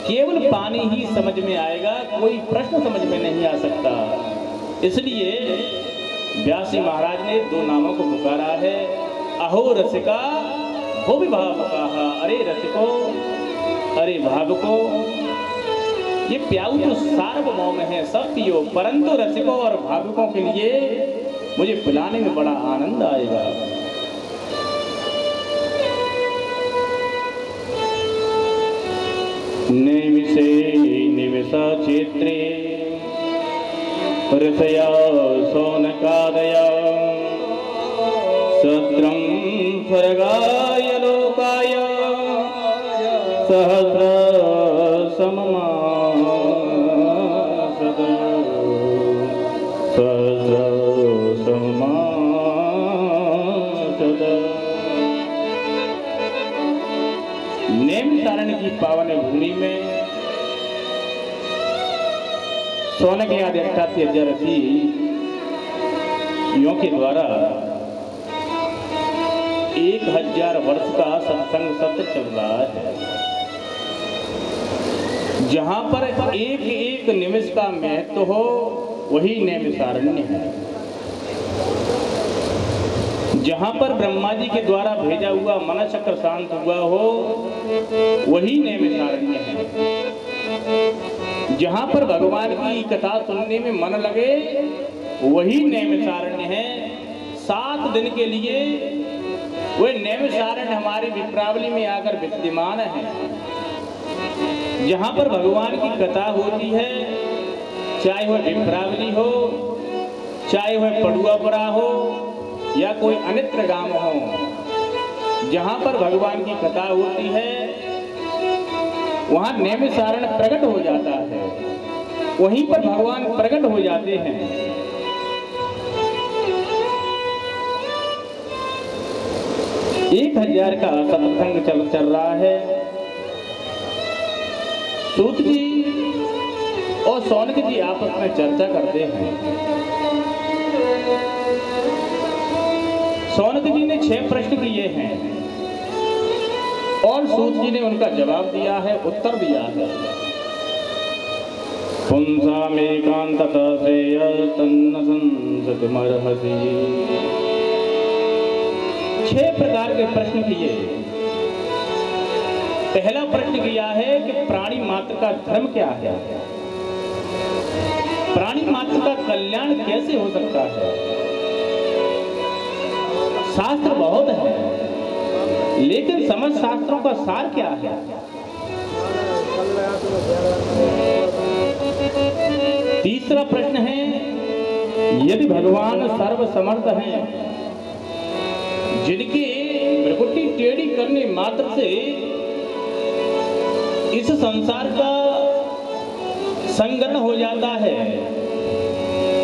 C: केवल पानी ही समझ में आएगा, कोई प्रश्न समझ में नहीं आ सकता। इसलिए व्यास जी महाराज ने दो नामों को पुकारा है, अहो रसिका भो भावुका। अरे रसिको, अरे भावुको, ये प्याऊ तो सार्वभौम है, सब पियो, परंतु रसिकों और भावुकों के लिए मुझे पिलाने में बड़ा आनंद आएगा। निमिषे निमिषा क्षेत्रे रसया सोनकादया सत्रं स्वर्गाय लोकाय सहस्र सममा सहस्र सममा नैमिषारण्य की पावन भूमि में सोनक आदि 88,080 यों के द्वारा 1000 वर्ष का सत्संग सत्र चल रहा है, जहां पर एक एक निमिष का महत्व हो, वही नैमिषारण्य है। जहां पर ब्रह्मा जी के द्वारा भेजा हुआ मन चक्र शांत हुआ हो, वही नैमिषारण्य है। जहां पर भगवान की कथा सुनने में मन लगे, वही नैमिषारण्य है। 7 दिन के लिए वह नैमिषारण्य हमारी विप्रावली में आकर विद्यमान है। जहां पर भगवान की कथा होती है, चाहे वह विप्रावली हो, चाहे वह पड़ुआपुरा हो या कोई अन्यत्र गांव हो, जहां पर भगवान की कथा होती है वहां नैमिषारण्य प्रकट हो जाता है, वहीं पर भगवान प्रकट हो जाते हैं। 1000 का सत्संग चल रहा है। सूत जी और सौनक जी आपस में चर्चा करते हैं। सौनक जी ने 6 प्रश्न किए हैं और सूत जी ने उनका जवाब दिया है, उत्तर दिया है। पुंसामेकांततः श्रेयस्तन्न संसतिमर्हसि। 6 प्रकार के प्रश्न किए। पहला प्रश्न किया है कि प्राणी मात्र का धर्म क्या है, प्राणी मात्र का कल्याण कैसे हो सकता है। शास्त्र बहुत है, लेकिन समस्त शास्त्रों का सार क्या है। तीसरा प्रश्न है, यदि भगवान सर्वसमर्थ हैं, जिनकी भ्रुकुटी टेढ़ी करने मात्र से इस संसार का संग्रहण हो जाता है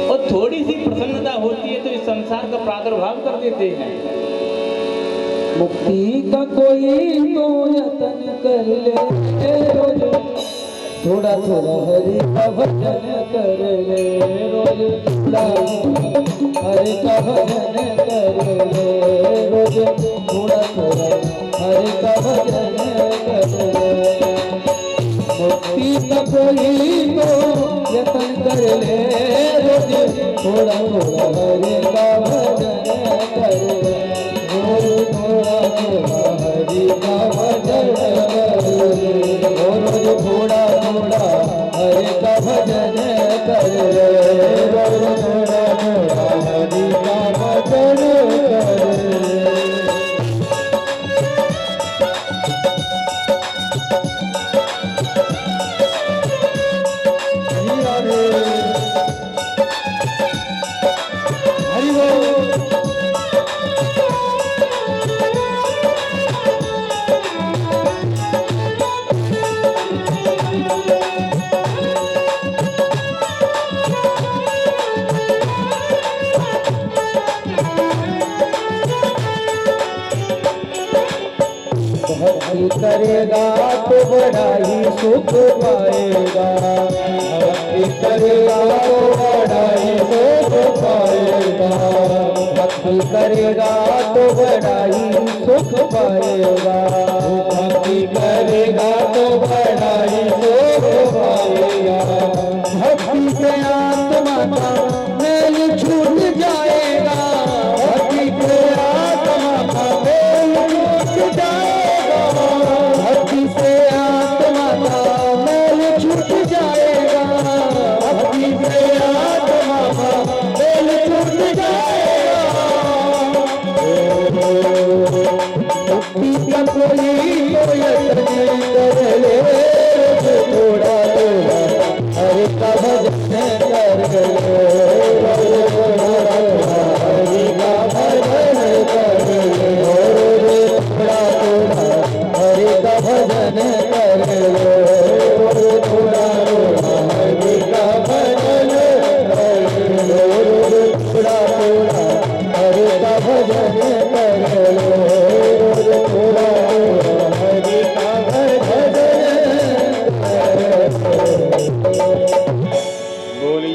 C: और थोड़ी सी प्रसन्नता होती है तो इस संसार का प्रादुर्भाव कर देते हैं।
A: मुक्ति का कोई तो यत्न कर ले रोज, थोड़ा थोड़ा हरि का भजन कर ले रोज। हरे का भजन करे रोज थोड़ा थोड़ा हरे का भजन करे मुक्ति का कोई तो यत्न कर ले रोज थोड़ा थोड़ा हरे का भजन करे रोज थोड़ा थोड़ा हरि का भजन करे रोज थोड़ा थोड़ा हरि का भजन करे रोज थोड़ा थोड़ा हरि का भजन करे भक्ति करेगा तो बड़ा ही सुख पाएगा भक्ति करेगा तो बड़ा ही सुख पाएगा भक्ति करेगा तो बड़ा ही सुख पाएगा भक्ति करेगा तो बड़ा ही सुख पाएगा भक्ति से आत्मा का मेल छूट जाएगा भक्ति से आत्मा का मेल छूट जाएगा भक्ति से आत्मा का मेल छूट जाएगा भक्ति से आत्मा का मेल छूट जाएगा मुक्ति का कोई यत्न